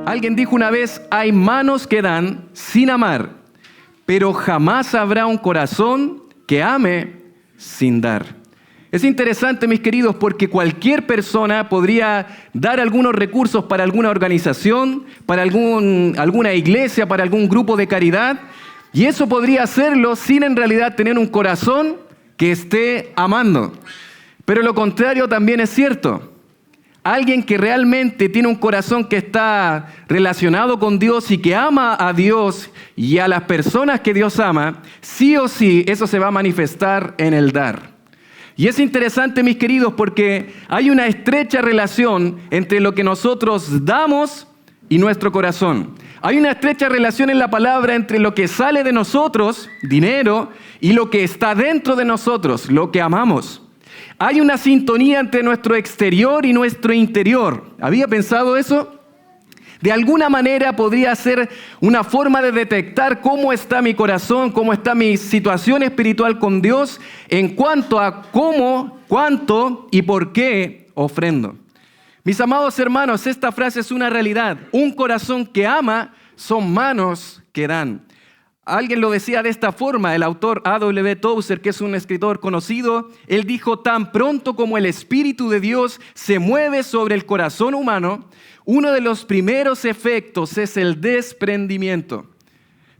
Alguien dijo una vez, hay manos que dan sin amar, pero jamás habrá un corazón que ame sin dar. Es interesante, mis queridos, porque cualquier persona podría dar algunos recursos para alguna organización, para alguna iglesia, para algún grupo de caridad, y eso podría hacerlo sin en realidad tener un corazón que esté amando. Pero lo contrario también es cierto. Alguien que realmente tiene un corazón que está relacionado con Dios y que ama a Dios y a las personas que Dios ama, sí o sí eso se va a manifestar en el dar. Y es interesante, mis queridos, porque hay una estrecha relación entre lo que nosotros damos y nuestro corazón. Hay una estrecha relación en la palabra entre lo que sale de nosotros, dinero, y lo que está dentro de nosotros, lo que amamos. Hay una sintonía entre nuestro exterior y nuestro interior. ¿Había pensado eso? De alguna manera podría ser una forma de detectar cómo está mi corazón, cómo está mi situación espiritual con Dios en cuanto a cómo, cuánto y por qué ofrendo. Mis amados hermanos, esta frase es una realidad. Un corazón que ama son manos que dan. Alguien lo decía de esta forma, el autor A.W. Tozer, que es un escritor conocido, él dijo, tan pronto como el Espíritu de Dios se mueve sobre el corazón humano, uno de los primeros efectos es el desprendimiento.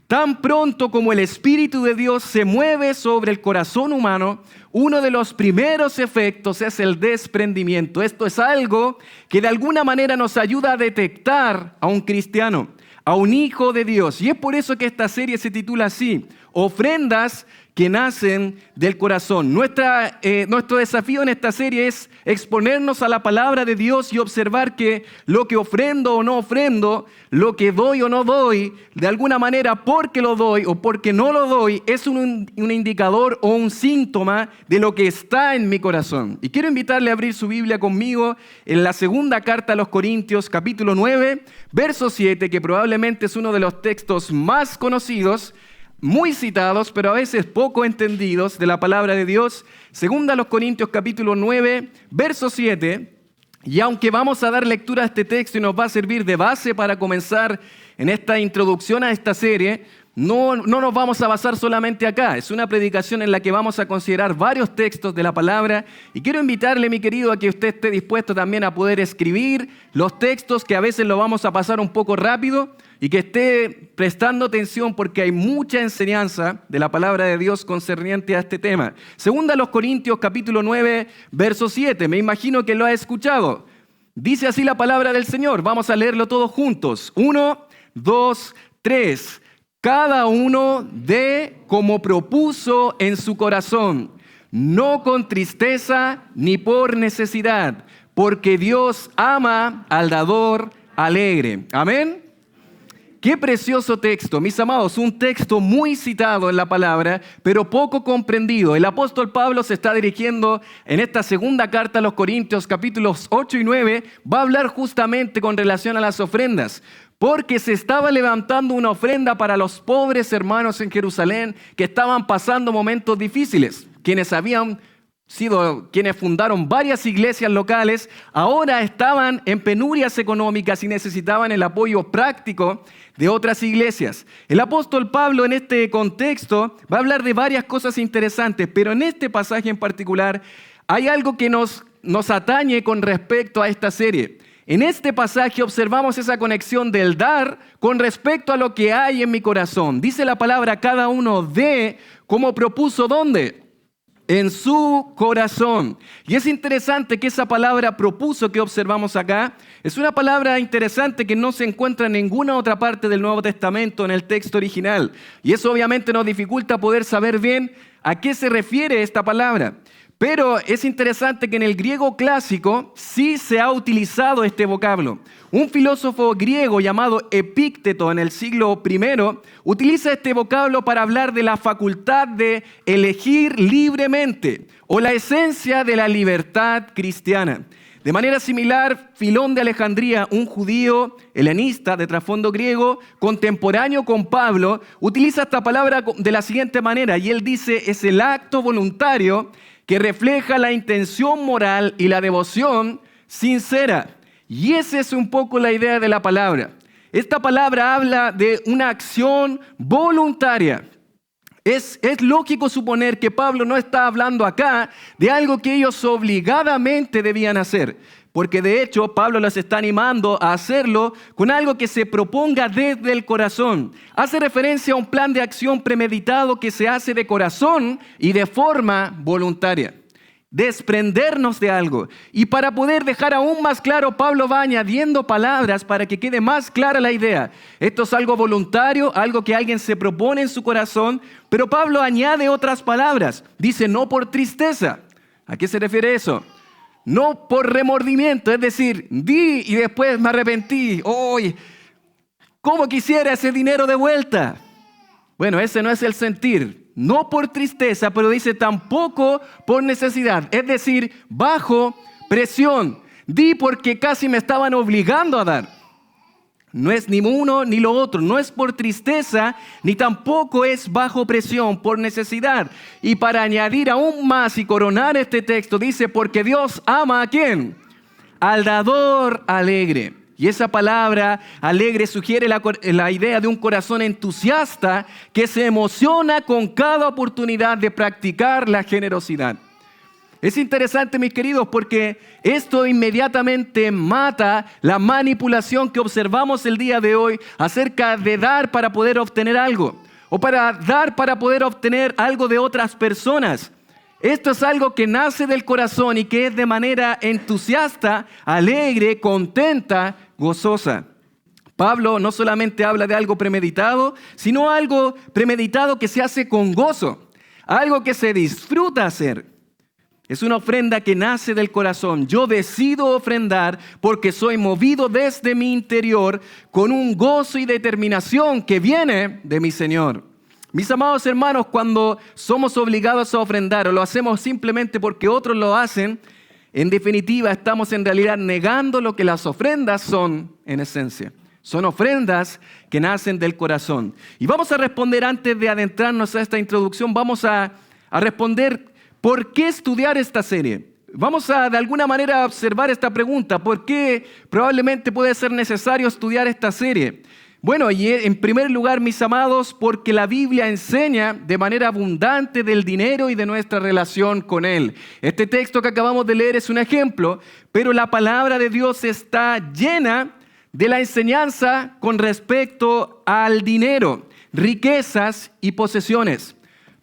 Tan pronto como el Espíritu de Dios se mueve sobre el corazón humano, uno de los primeros efectos es el desprendimiento. Esto es algo que de alguna manera nos ayuda a detectar a un cristiano, a un hijo de Dios. Y es por eso que esta serie se titula así, Ofrendas que nacen del corazón. Nuestro desafío en esta serie es exponernos a la palabra de Dios y observar que lo que ofrendo o no ofrendo, lo que doy o no doy, de alguna manera porque lo doy o porque no lo doy, es un indicador o un síntoma de lo que está en mi corazón. Y quiero invitarle a abrir su Biblia conmigo en la segunda carta a los Corintios, capítulo 9, verso 7, que probablemente es uno de los textos más conocidos, muy citados, pero a veces poco entendidos de la palabra de Dios. Segunda a los Corintios capítulo 9, verso 7. Y aunque vamos a dar lectura a este texto y nos va a servir de base para comenzar en esta introducción a esta serie, no nos vamos a basar solamente acá. Es una predicación en la que vamos a considerar varios textos de la palabra. Y quiero invitarle, mi querido, a que usted esté dispuesto también a poder escribir los textos, que a veces lo vamos a pasar un poco rápido, y que esté prestando atención porque hay mucha enseñanza de la palabra de Dios concerniente a este tema. Segunda a los Corintios capítulo 9, verso 7. Me imagino que lo ha escuchado. Dice así la palabra del Señor. Vamos a leerlo todos juntos. 1, 2, 3. Cada uno dé como propuso en su corazón, no con tristeza ni por necesidad, porque Dios ama al dador alegre. Amén. Qué precioso texto, mis amados, un texto muy citado en la palabra, pero poco comprendido. El apóstol Pablo se está dirigiendo en esta segunda carta a los Corintios, capítulos 8 y 9, va a hablar justamente con relación a las ofrendas, porque se estaba levantando una ofrenda para los pobres hermanos en Jerusalén que estaban pasando momentos difíciles, quienes fundaron varias iglesias locales, ahora estaban en penurias económicas y necesitaban el apoyo práctico de otras iglesias. El apóstol Pablo en este contexto va a hablar de varias cosas interesantes, pero en este pasaje en particular hay algo que nos atañe con respecto a esta serie. En este pasaje observamos esa conexión del dar con respecto a lo que hay en mi corazón. Dice la palabra, cada uno dé como propuso, ¿dónde? En su corazón. Y es interesante que esa palabra propuso que observamos acá es una palabra interesante que no se encuentra en ninguna otra parte del Nuevo Testamento en el texto original. Y eso obviamente nos dificulta poder saber bien a qué se refiere esta palabra. Pero es interesante que en el griego clásico sí se ha utilizado este vocablo. Un filósofo griego llamado Epícteto en el siglo I utiliza este vocablo para hablar de la facultad de elegir libremente o la esencia de la libertad cristiana. De manera similar, Filón de Alejandría, un judío helenista de trasfondo griego, contemporáneo con Pablo, utiliza esta palabra de la siguiente manera, y él dice, es el acto voluntario que refleja la intención moral y la devoción sincera. Y esa es un poco la idea de la palabra. Esta palabra habla de una acción voluntaria. Es lógico suponer que Pablo no está hablando acá de algo que ellos obligadamente debían hacer, porque de hecho Pablo los está animando a hacerlo con algo que se proponga desde el corazón. Hace referencia a un plan de acción premeditado que se hace de corazón y de forma voluntaria. Desprendernos de algo. Y para poder dejar aún más claro, Pablo va añadiendo palabras para que quede más clara la idea. Esto es algo voluntario, algo que alguien se propone en su corazón, pero Pablo añade otras palabras. Dice, no por tristeza. ¿A qué se refiere eso? No por remordimiento, es decir, di y después me arrepentí. ¡Uy! ¿Cómo quisiera ese dinero de vuelta? Bueno, ese no es el sentir. No por tristeza, pero dice tampoco por necesidad. Es decir, bajo presión. Di porque casi me estaban obligando a dar. No es ni uno ni lo otro. No es por tristeza, ni tampoco es bajo presión, por necesidad. Y para añadir aún más y coronar este texto, dice, porque Dios ama ¿a quién? Al dador alegre. Y esa palabra alegre sugiere la idea de un corazón entusiasta que se emociona con cada oportunidad de practicar la generosidad. Es interesante, mis queridos, porque esto inmediatamente mata la manipulación que observamos el día de hoy acerca de dar para poder obtener algo o para dar para poder obtener algo de otras personas. Esto es algo que nace del corazón y que es de manera entusiasta, alegre, contenta, gozosa. Pablo no solamente habla de algo premeditado, sino algo premeditado que se hace con gozo, algo que se disfruta hacer. Es una ofrenda que nace del corazón. Yo decido ofrendar porque soy movido desde mi interior con un gozo y determinación que viene de mi Señor. Mis amados hermanos, cuando somos obligados a ofrendar o lo hacemos simplemente porque otros lo hacen, en definitiva estamos en realidad negando lo que las ofrendas son en esencia. Son ofrendas que nacen del corazón. Y vamos a responder antes de adentrarnos a esta introducción, vamos a responder ¿por qué estudiar esta serie? Vamos a de alguna manera observar esta pregunta. ¿Por qué probablemente puede ser necesario estudiar esta serie? Bueno, y en primer lugar, mis amados, porque la Biblia enseña de manera abundante del dinero y de nuestra relación con él. Este texto que acabamos de leer es un ejemplo, pero la palabra de Dios está llena de la enseñanza con respecto al dinero, riquezas y posesiones.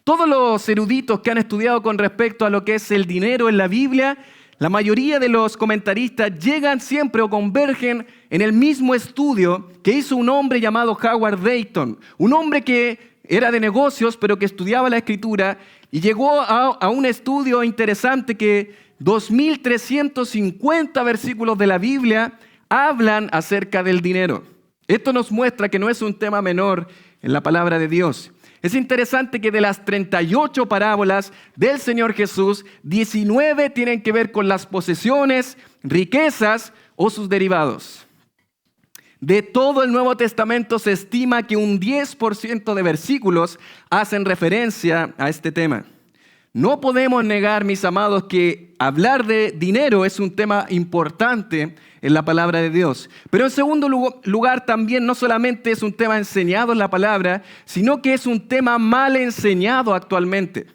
Todos los eruditos que han estudiado con respecto a lo que es el dinero en la Biblia, la mayoría de los comentaristas llegan siempre o convergen en el mismo estudio que hizo un hombre llamado Howard Dayton, un hombre que era de negocios pero que estudiaba la Escritura y llegó a un estudio interesante que 2.350 versículos de la Biblia hablan acerca del dinero. Esto nos muestra que no es un tema menor en la palabra de Dios. Es interesante que de las 38 parábolas del Señor Jesús, 19 tienen que ver con las posesiones, riquezas o sus derivados. De todo el Nuevo Testamento se estima que un 10% de versículos hacen referencia a este tema. No podemos negar, mis amados, que hablar de dinero es un tema importante en la palabra de Dios. Pero en segundo lugar, también no solamente es un tema enseñado en la palabra, sino que es un tema mal enseñado actualmente.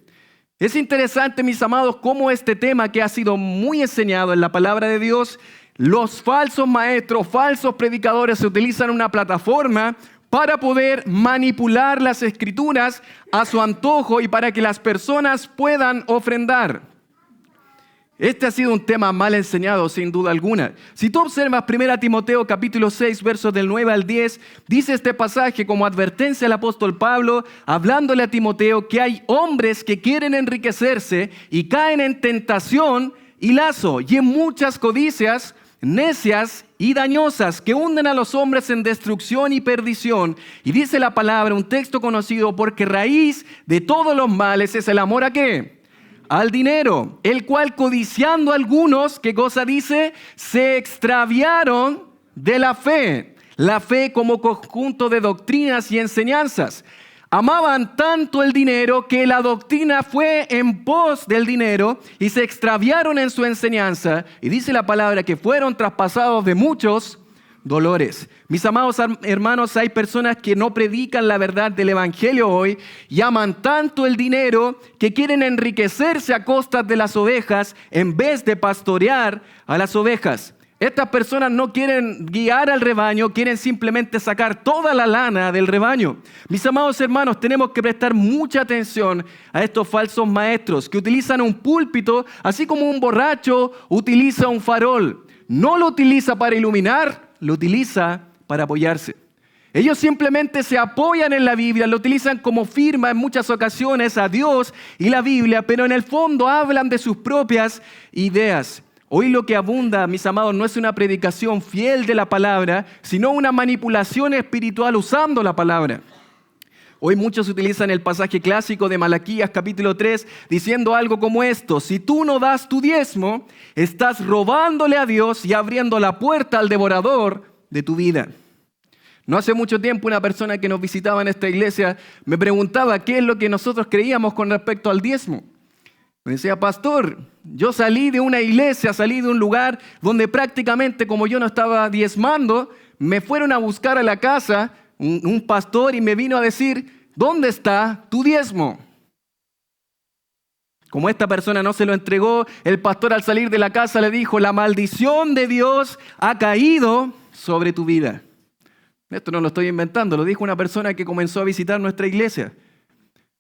Es interesante, mis amados, cómo este tema que ha sido muy enseñado en la palabra de Dios, los falsos maestros, falsos predicadores utilizan una plataforma para poder manipular las escrituras a su antojo y para que las personas puedan ofrendar. Este ha sido un tema mal enseñado, sin duda alguna. Si tú observas 1 Timoteo capítulo 6, versos del 9 al 10, dice este pasaje como advertencia al apóstol Pablo, hablándole a Timoteo que hay hombres que quieren enriquecerse y caen en tentación y lazo y en muchas codicias necias y dañosas que hunden a los hombres en destrucción y perdición. Y dice la palabra, un texto conocido, porque raíz de todos los males es el amor ¿a qué? Al dinero, el cual codiciando algunos, ¿qué cosa dice? Se extraviaron de la fe como conjunto de doctrinas y enseñanzas. Amaban tanto el dinero que la doctrina fue en pos del dinero y se extraviaron en su enseñanza. Y dice la palabra que fueron traspasados de muchos dolores. Mis amados hermanos, hay personas que no predican la verdad del Evangelio hoy y aman tanto el dinero que quieren enriquecerse a costas de las ovejas en vez de pastorear a las ovejas. Estas personas no quieren guiar al rebaño, quieren simplemente sacar toda la lana del rebaño. Mis amados hermanos, tenemos que prestar mucha atención a estos falsos maestros que utilizan un púlpito, así como un borracho utiliza un farol. No lo utiliza para iluminar, lo utiliza para apoyarse. Ellos simplemente se apoyan en la Biblia, lo utilizan como firma en muchas ocasiones a Dios y la Biblia, pero en el fondo hablan de sus propias ideas. Hoy lo que abunda, mis amados, no es una predicación fiel de la palabra, sino una manipulación espiritual usando la palabra. Hoy muchos utilizan el pasaje clásico de Malaquías capítulo 3 diciendo algo como esto: si tú no das tu diezmo, estás robándole a Dios y abriendo la puerta al devorador de tu vida. No hace mucho tiempo una persona que nos visitaba en esta iglesia me preguntaba qué es lo que nosotros creíamos con respecto al diezmo. Me decía: pastor, yo salí de una iglesia, salí de un lugar donde prácticamente, como yo no estaba diezmando, me fueron a buscar a la casa un pastor y me vino a decir: ¿dónde está tu diezmo? Como esta persona no se lo entregó, el pastor al salir de la casa le dijo: la maldición de Dios ha caído sobre tu vida. Esto no lo estoy inventando, lo dijo una persona que comenzó a visitar nuestra iglesia.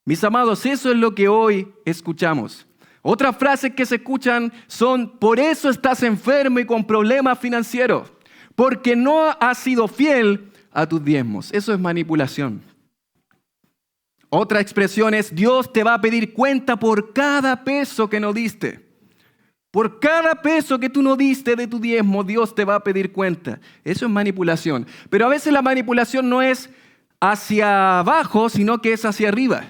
Mis amados, eso es lo que hoy escuchamos. Otras frases que se escuchan son: por eso estás enfermo y con problemas financieros, porque no has sido fiel a tus diezmos. Eso es manipulación. Otra expresión es: Dios te va a pedir cuenta por cada peso que no diste. Por cada peso que tú no diste de tu diezmo, Dios te va a pedir cuenta. Eso es manipulación. Pero a veces la manipulación no es hacia abajo, sino que es hacia arriba.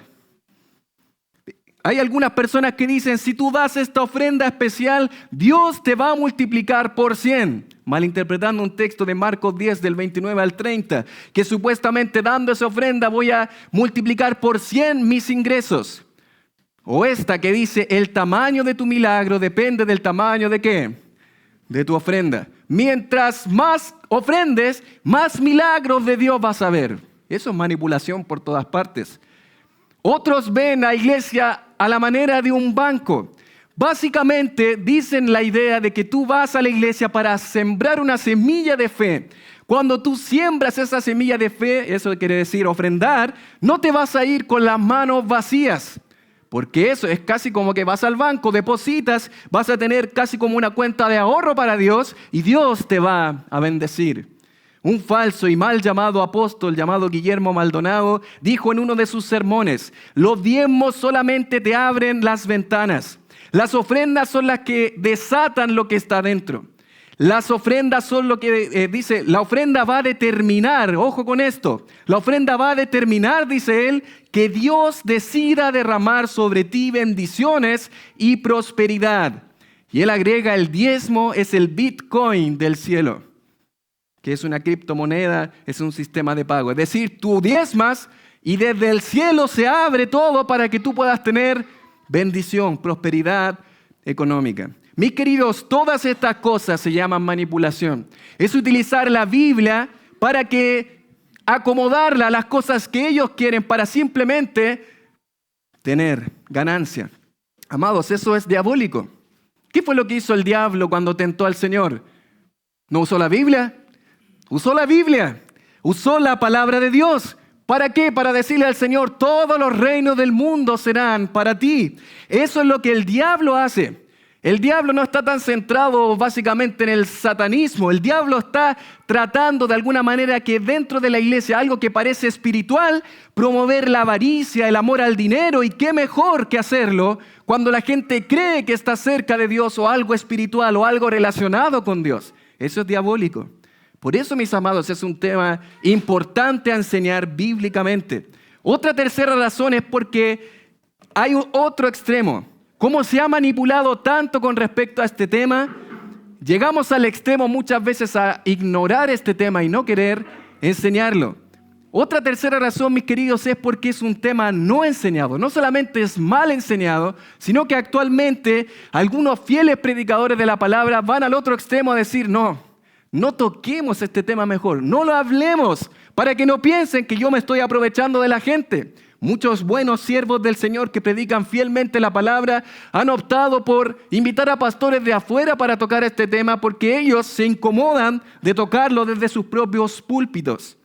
Hay algunas personas que dicen: si tú das esta ofrenda especial, Dios te va a multiplicar por 100. Malinterpretando un texto de Marcos 10 del 29 al 30, que supuestamente dando esa ofrenda voy a multiplicar por 100 mis ingresos. O esta que dice: el tamaño de tu milagro depende del tamaño de ¿qué? De tu ofrenda. Mientras más ofrendes, más milagros de Dios vas a ver. Eso es manipulación por todas partes. Otros ven a la iglesia a la manera de un banco. Básicamente dicen la idea de que tú vas a la iglesia para sembrar una semilla de fe. Cuando tú siembras esa semilla de fe, eso quiere decir ofrendar, no te vas a ir con las manos vacías. Porque eso es casi como que vas al banco, depositas, vas a tener casi como una cuenta de ahorro para Dios y Dios te va a bendecir. Un falso y mal llamado apóstol llamado Guillermo Maldonado dijo en uno de sus sermones: los diezmos solamente te abren las ventanas. Las ofrendas son las que desatan lo que está dentro. Las ofrendas son lo que dice, la ofrenda va a determinar, ojo con esto, la ofrenda va a determinar, dice él, que Dios decida derramar sobre ti bendiciones y prosperidad. Y él agrega: el diezmo es el Bitcoin del cielo, que es una criptomoneda, es un sistema de pago. Es decir, tú diezmas y desde el cielo se abre todo para que tú puedas tener bendición, prosperidad económica. Mis queridos, todas estas cosas se llaman manipulación. Es utilizar la Biblia para acomodarla a las cosas que ellos quieren para simplemente tener ganancia. Amados, eso es diabólico. ¿Qué fue lo que hizo el diablo cuando tentó al Señor? ¿No usó la Biblia? Usó la Biblia, usó la palabra de Dios. ¿Para qué? Para decirle al Señor: todos los reinos del mundo serán para ti. Eso es lo que el diablo hace. El diablo no está tan centrado básicamente en el satanismo. El diablo está tratando de alguna manera que dentro de la iglesia, algo que parece espiritual, promover la avaricia, el amor al dinero. Y qué mejor que hacerlo cuando la gente cree que está cerca de Dios o algo espiritual o algo relacionado con Dios. Eso es diabólico. Por eso, mis amados, es un tema importante a enseñar bíblicamente. Otra tercera razón es porque hay otro extremo. ¿Cómo se ha manipulado tanto con respecto a este tema? Llegamos al extremo muchas veces a ignorar este tema y no querer enseñarlo. Otra tercera razón, mis queridos, es porque es un tema no enseñado. No solamente es mal enseñado, sino que actualmente algunos fieles predicadores de la palabra van al otro extremo a decir: no, no toquemos este tema mejor, no lo hablemos, para que no piensen que yo me estoy aprovechando de la gente. Muchos buenos siervos del Señor que predican fielmente la palabra han optado por invitar a pastores de afuera para tocar este tema porque ellos se incomodan de tocarlo desde sus propios púlpitos.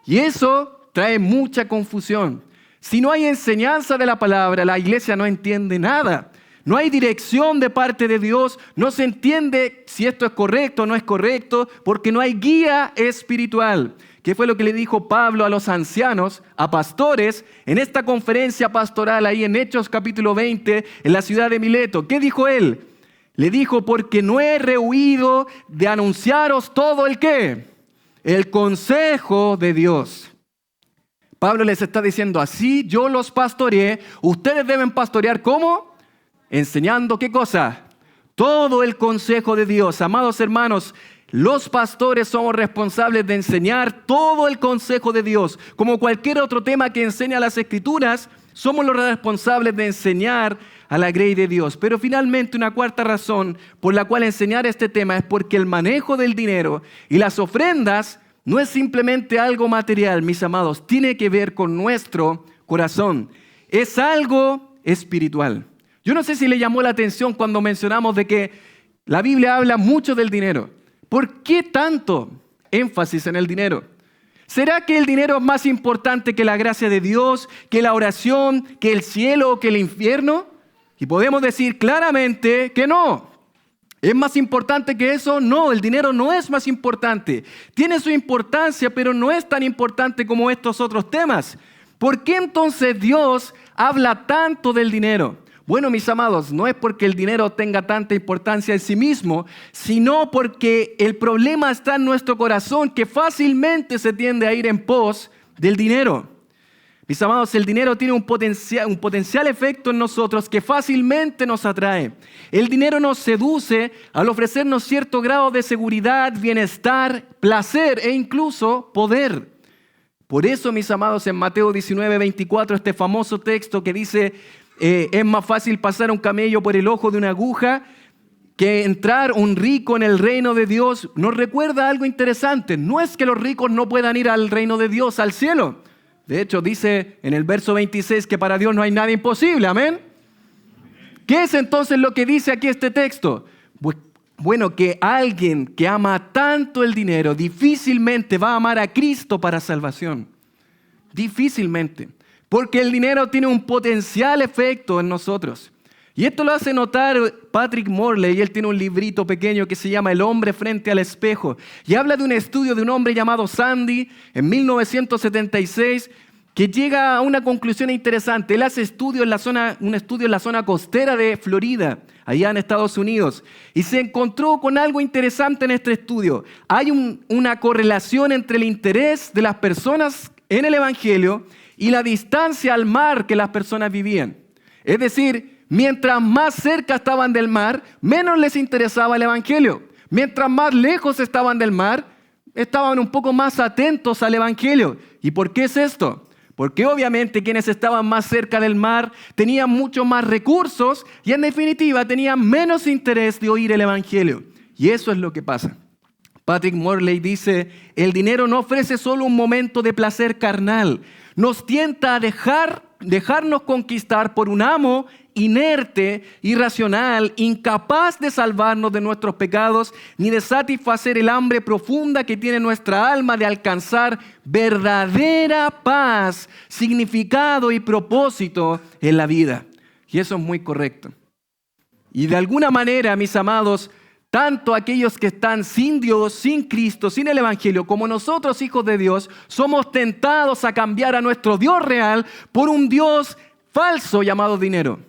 Y eso trae mucha confusión. Si no hay enseñanza de la palabra, la iglesia no entiende nada. No hay dirección de parte de Dios, no se entiende si esto es correcto o no es correcto, porque no hay guía espiritual. ¿Qué fue lo que le dijo Pablo a los ancianos, a pastores, en esta conferencia pastoral ahí en Hechos capítulo 20, en la ciudad de Mileto? ¿Qué dijo él? Le dijo, porque no he rehuido de anunciaros todo el ¿qué? El consejo de Dios. Pablo les está diciendo, así yo los pastoreé, ustedes deben pastorear ¿cómo? Enseñando ¿qué cosa? Todo el consejo de Dios. Amados hermanos, los pastores somos responsables de enseñar todo el consejo de Dios. Como cualquier otro tema que enseña las Escrituras, somos los responsables de enseñar a la grey de Dios. Pero finalmente una cuarta razón por la cual enseñar este tema es porque el manejo del dinero y las ofrendas no es simplemente algo material, mis amados. Tiene que ver con nuestro corazón. Es algo espiritual. Yo no sé si le llamó la atención cuando mencionamos de que la Biblia habla mucho del dinero. ¿Por qué tanto énfasis en el dinero? ¿Será que el dinero es más importante que la gracia de Dios, que la oración, que el cielo o que el infierno? Y podemos decir claramente que no. ¿Es más importante que eso? No, el dinero no es más importante. Tiene su importancia, pero no es tan importante como estos otros temas. ¿Por qué entonces Dios habla tanto del dinero? Bueno, mis amados, no es porque el dinero tenga tanta importancia en sí mismo, sino porque el problema está en nuestro corazón, que fácilmente se tiende a ir en pos del dinero. Mis amados, el dinero tiene un potencial efecto en nosotros que fácilmente nos atrae. El dinero nos seduce al ofrecernos cierto grado de seguridad, bienestar, placer e incluso poder. Por eso, mis amados, en Mateo 19:24, este famoso texto que dice, es más fácil pasar un camello por el ojo de una aguja que entrar un rico en el reino de Dios, nos recuerda algo interesante. No es que los ricos no puedan ir al reino de Dios, al cielo. De hecho, dice en el verso 26 que para Dios no hay nada imposible. Amén. ¿Qué es entonces lo que dice aquí este texto? Bueno, que alguien que ama tanto el dinero difícilmente va a amar a Cristo para salvación. Difícilmente. Porque el dinero tiene un potencial efecto en nosotros. Y esto lo hace notar Patrick Morley, y él tiene un librito pequeño que se llama El hombre frente al espejo. Y habla de un estudio de un hombre llamado Sandy en 1976 que llega a una conclusión interesante. Él hace un estudio en la zona costera de Florida, allá en Estados Unidos. Y se encontró con algo interesante en este estudio. Hay una correlación entre el interés de las personas en el Evangelio y la distancia al mar que las personas vivían. Es decir, mientras más cerca estaban del mar, menos les interesaba el Evangelio. Mientras más lejos estaban del mar, estaban un poco más atentos al Evangelio. ¿Y por qué es esto? Porque obviamente quienes estaban más cerca del mar tenían mucho más recursos y en definitiva tenían menos interés de oír el Evangelio. Y eso es lo que pasa. Patrick Morley dice, el dinero no ofrece solo un momento de placer carnal, nos tienta a dejarnos conquistar por un amo inerte, irracional, incapaz de salvarnos de nuestros pecados, ni de satisfacer el hambre profunda que tiene nuestra alma de alcanzar verdadera paz, significado y propósito en la vida. Y eso es muy correcto. Y de alguna manera, mis amados, tanto aquellos que están sin Dios, sin Cristo, sin el Evangelio, como nosotros, hijos de Dios, somos tentados a cambiar a nuestro Dios real por un Dios falso llamado dinero.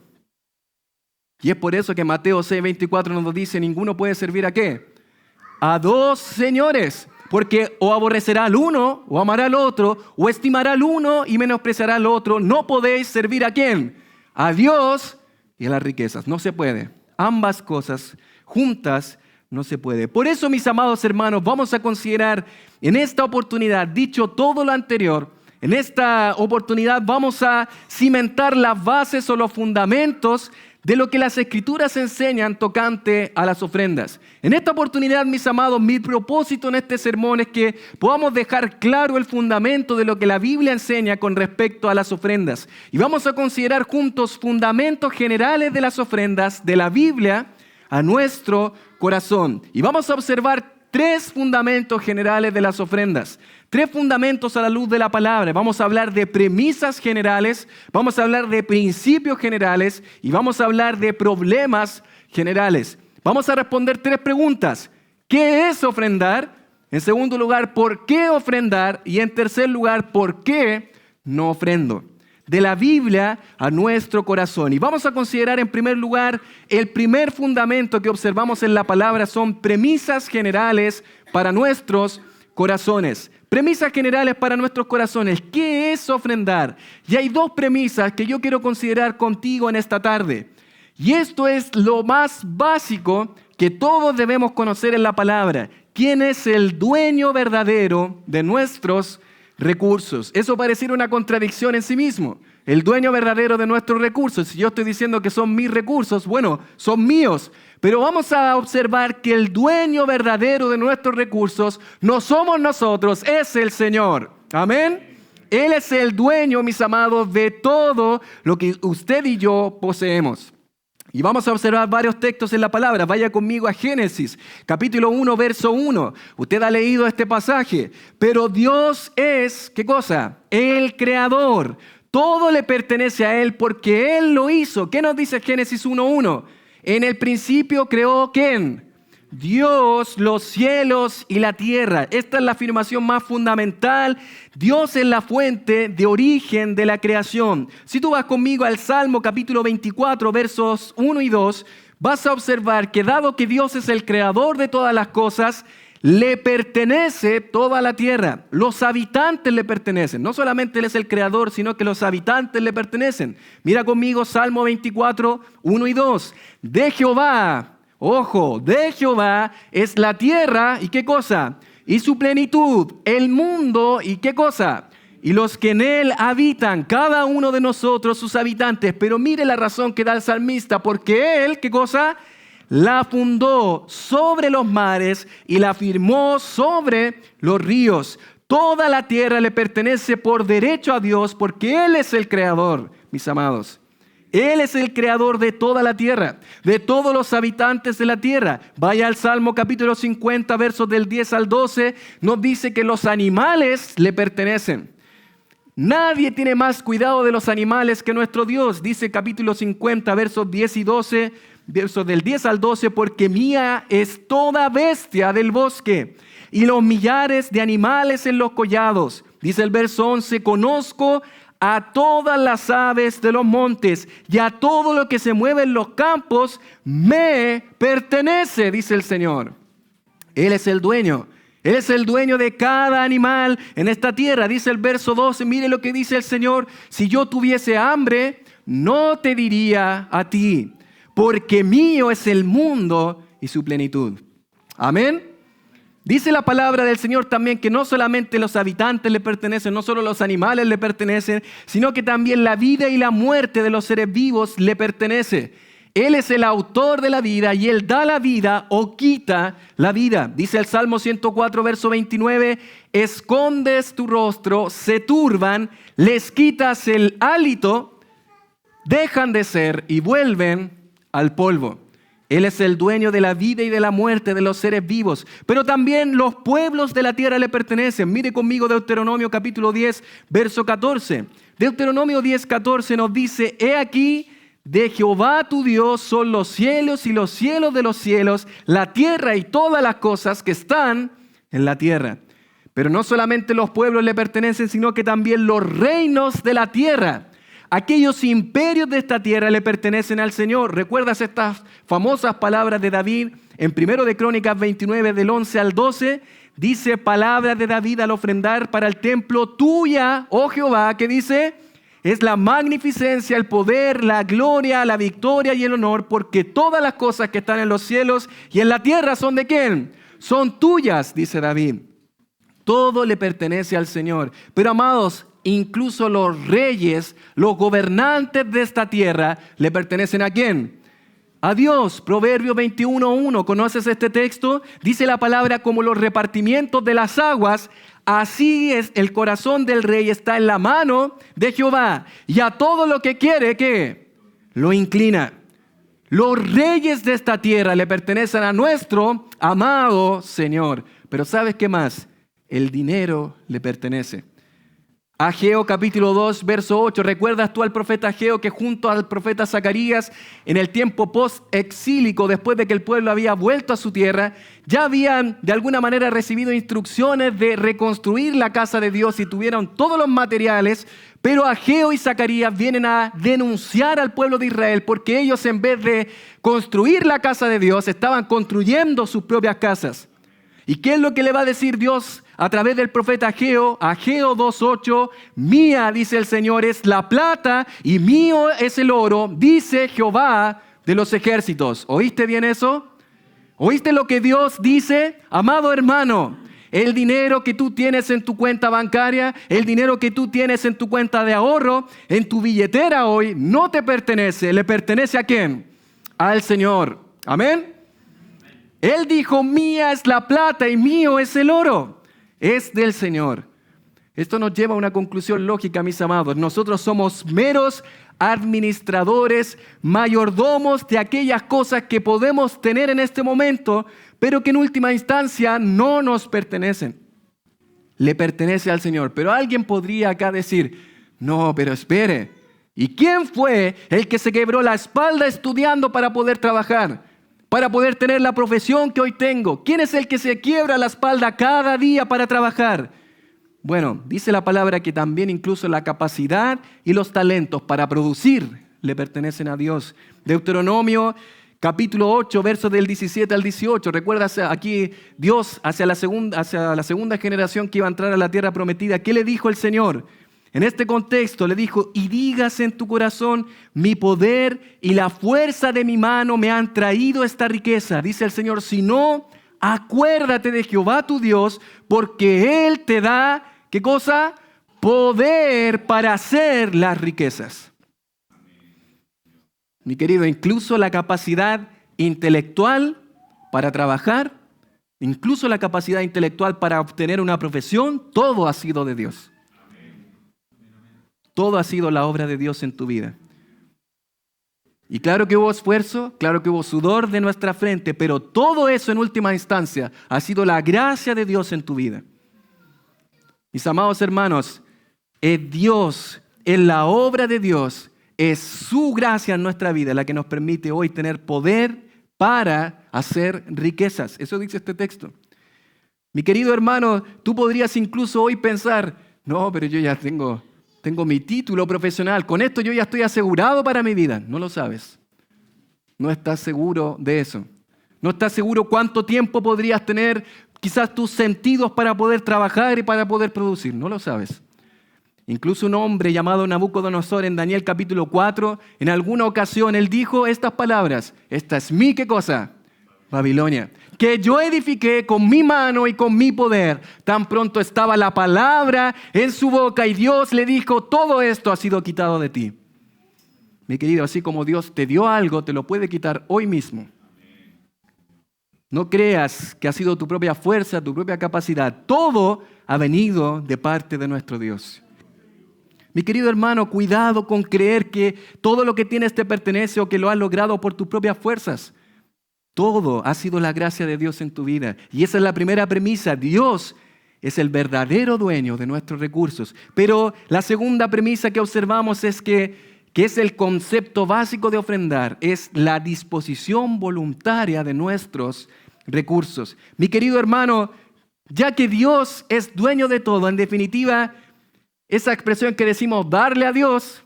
Y es por eso que Mateo 6:24 nos dice, ninguno puede servir ¿a qué? A dos señores, porque o aborrecerá al uno, o amará al otro, o estimará al uno y menospreciará al otro. No podéis servir ¿a quién? A Dios y a las riquezas. No se puede. Ambas cosas juntas no se puede. Por eso, mis amados hermanos, vamos a considerar en esta oportunidad, dicho todo lo anterior, en esta oportunidad vamos a cimentar las bases o los fundamentos de lo que las Escrituras enseñan tocante a las ofrendas. En esta oportunidad, mis amados, mi propósito en este sermón es que podamos dejar claro el fundamento de lo que la Biblia enseña con respecto a las ofrendas. Y vamos a considerar juntos fundamentos generales de las ofrendas de la Biblia a nuestro corazón. Y vamos a observar 3 fundamentos generales de las ofrendas. 3 fundamentos a la luz de la palabra. Vamos a hablar de premisas generales, vamos a hablar de principios generales y vamos a hablar de problemas generales. Vamos a responder 3 preguntas. ¿Qué es ofrendar? En segundo lugar, ¿por qué ofrendar? Y en tercer lugar, ¿por qué no ofrendo? De la Biblia a nuestro corazón. Y vamos a considerar en primer lugar, el primer fundamento que observamos en la palabra son premisas generales para nuestros corazones. Premisas generales para nuestros corazones. ¿Qué es ofrendar? Y hay 2 premisas que yo quiero considerar contigo en esta tarde. Y esto es lo más básico que todos debemos conocer en la palabra. ¿Quién es el dueño verdadero de nuestros recursos? Eso pareciera una contradicción en sí mismo. El dueño verdadero de nuestros recursos. Si yo estoy diciendo que son mis recursos, bueno, son míos. Pero vamos a observar que el dueño verdadero de nuestros recursos no somos nosotros, es el Señor. Amén. Él es el dueño, mis amados, de todo lo que usted y yo poseemos. Y vamos a observar varios textos en la palabra. Vaya conmigo a Génesis, capítulo 1, verso 1. Usted ha leído este pasaje. Pero Dios es, ¿qué cosa? El creador. Todo le pertenece a Él porque Él lo hizo. ¿Qué nos dice Génesis 1:1? En el principio creó, ¿quién? Dios, los cielos y la tierra. Esta es la afirmación más fundamental. Dios es la fuente de origen de la creación. Si tú vas conmigo al Salmo capítulo 24, versos 1 y 2, vas a observar que dado que Dios es el creador de todas las cosas, le pertenece toda la tierra. Los habitantes le pertenecen. No solamente Él es el creador, sino que los habitantes le pertenecen. Mira conmigo Salmo 24, 1 y 2. De Jehová, ojo, de Jehová es la tierra, ¿y qué cosa? Y su plenitud, el mundo, ¿y qué cosa? Y los que en él habitan, cada uno de nosotros, sus habitantes. Pero mire la razón que da el salmista, porque Él, ¿qué cosa? La fundó sobre los mares y la firmó sobre los ríos. Toda la tierra le pertenece por derecho a Dios, porque Él es el creador, mis amados. Él es el creador de toda la tierra, de todos los habitantes de la tierra. Vaya al Salmo capítulo 50, versos del 10 al 12, nos dice que los animales le pertenecen. Nadie tiene más cuidado de los animales que nuestro Dios. Dice capítulo 50, versos 10 y 12, versos del 10 al 12, porque mía es toda bestia del bosque y los millares de animales en los collados. Dice el verso 11, conozco a todas las aves de los montes y a todo lo que se mueve en los campos me pertenece, dice el Señor. Él es el dueño. Él es el dueño de cada animal en esta tierra. Dice el verso 12, mire lo que dice el Señor. Si yo tuviese hambre, no te diría a ti, porque mío es el mundo y su plenitud. Amén. Dice la palabra del Señor también que no solamente los habitantes le pertenecen, no solo los animales le pertenecen, sino que también la vida y la muerte de los seres vivos le pertenece. Él es el autor de la vida y Él da la vida o quita la vida. Dice el Salmo 104, verso 29, escondes tu rostro, se turban, les quitas el hálito, dejan de ser y vuelven al polvo. Él es el dueño de la vida y de la muerte de los seres vivos. Pero también los pueblos de la tierra le pertenecen. Mire conmigo Deuteronomio capítulo 10, verso 14. Deuteronomio 10, 14 nos dice, he aquí, de Jehová tu Dios son los cielos y los cielos de los cielos, la tierra y todas las cosas que están en la tierra. Pero no solamente los pueblos le pertenecen, sino que también los reinos de la tierra. Aquellos imperios de esta tierra le pertenecen al Señor. ¿Recuerdas estas famosas palabras de David en 1 de Crónicas 29 del 11 al 12? Dice, palabra de David al ofrendar para el templo tuya, oh Jehová, que dice, es la magnificencia, el poder, la gloria, la victoria y el honor, porque todas las cosas que están en los cielos y en la tierra son ¿de quién? Son tuyas, dice David. Todo le pertenece al Señor. Pero amados, incluso los reyes, los gobernantes de esta tierra, ¿le pertenecen a quién? A Dios. Proverbios 21:1. ¿Conoces este texto? Dice la palabra: como los repartimientos de las aguas, así es el corazón del rey, está en la mano de Jehová, y a todo lo que quiere, ¿qué? Lo inclina. Los reyes de esta tierra le pertenecen a nuestro amado Señor. Pero ¿sabes qué más? El dinero le pertenece. Ageo capítulo 2, verso 8. ¿Recuerdas tú al profeta Ageo que junto al profeta Zacarías, en el tiempo post-exílico, después de que el pueblo había vuelto a su tierra, ya habían de alguna manera recibido instrucciones de reconstruir la casa de Dios y tuvieron todos los materiales? Pero Ageo y Zacarías vienen a denunciar al pueblo de Israel porque ellos, en vez de construir la casa de Dios, estaban construyendo sus propias casas. ¿Y qué es lo que le va a decir Dios a través del profeta Ageo? Ageo 2:8, mía, dice el Señor, es la plata y mío es el oro, dice Jehová de los ejércitos. ¿Oíste bien eso? ¿Oíste lo que Dios dice? Amado hermano, el dinero que tú tienes en tu cuenta bancaria, el dinero que tú tienes en tu cuenta de ahorro, en tu billetera hoy, no te pertenece. ¿Le pertenece a quién? Al Señor. Amén. Él dijo: mía es la plata y mío es el oro. Es del Señor. Esto nos lleva a una conclusión lógica, mis amados. Nosotros somos meros administradores, mayordomos de aquellas cosas que podemos tener en este momento, pero que en última instancia no nos pertenecen. Le pertenece al Señor. Pero alguien podría acá decir: no, pero espere. ¿Y quién fue el que se quebró la espalda estudiando para poder trabajar? Para poder tener la profesión que hoy tengo. ¿Quién es el que se quiebra la espalda cada día para trabajar? Bueno, dice la palabra que también incluso la capacidad y los talentos para producir le pertenecen a Dios. Deuteronomio capítulo 8, versos del 17 al 18. ¿Recuerdas aquí Dios hacia la segunda generación que iba a entrar a la tierra prometida? ¿Qué le dijo el Señor? En este contexto le dijo: y digas en tu corazón, mi poder y la fuerza de mi mano me han traído esta riqueza. Dice el Señor: si no, acuérdate de Jehová tu Dios, porque Él te da, ¿qué cosa? Poder para hacer las riquezas. Mi querido, incluso la capacidad intelectual para trabajar, incluso la capacidad intelectual para obtener una profesión, todo ha sido de Dios. Todo ha sido la obra de Dios en tu vida. Y claro que hubo esfuerzo, claro que hubo sudor de nuestra frente, pero todo eso en última instancia ha sido la gracia de Dios en tu vida. Mis amados hermanos, es Dios, es la obra de Dios, es su gracia en nuestra vida la que nos permite hoy tener poder para hacer riquezas. Eso dice este texto. Mi querido hermano, tú podrías incluso hoy pensar: no, pero yo ya tengo mi título profesional, con esto yo ya estoy asegurado para mi vida. No lo sabes. No estás seguro de eso. No estás seguro cuánto tiempo podrías tener quizás tus sentidos para poder trabajar y para poder producir. No lo sabes. Incluso un hombre llamado Nabucodonosor en Daniel capítulo 4, en alguna ocasión él dijo estas palabras: esta es mi, ¿qué cosa? Babilonia, que yo edifiqué con mi mano y con mi poder. Tan pronto estaba la palabra en su boca y Dios le dijo: todo esto ha sido quitado de ti. Mi querido, así como Dios te dio algo, te lo puede quitar hoy mismo. No creas que ha sido tu propia fuerza, tu propia capacidad. Todo ha venido de parte de nuestro Dios. Mi querido hermano, cuidado con creer que todo lo que tienes te pertenece o que lo has logrado por tus propias fuerzas. Todo ha sido la gracia de Dios en tu vida. Y esa es la primera premisa. Dios es el verdadero dueño de nuestros recursos. Pero la segunda premisa que observamos es que es el concepto básico de ofrendar. Es la disposición voluntaria de nuestros recursos. Mi querido hermano, ya que Dios es dueño de todo, en definitiva, esa expresión que decimos darle a Dios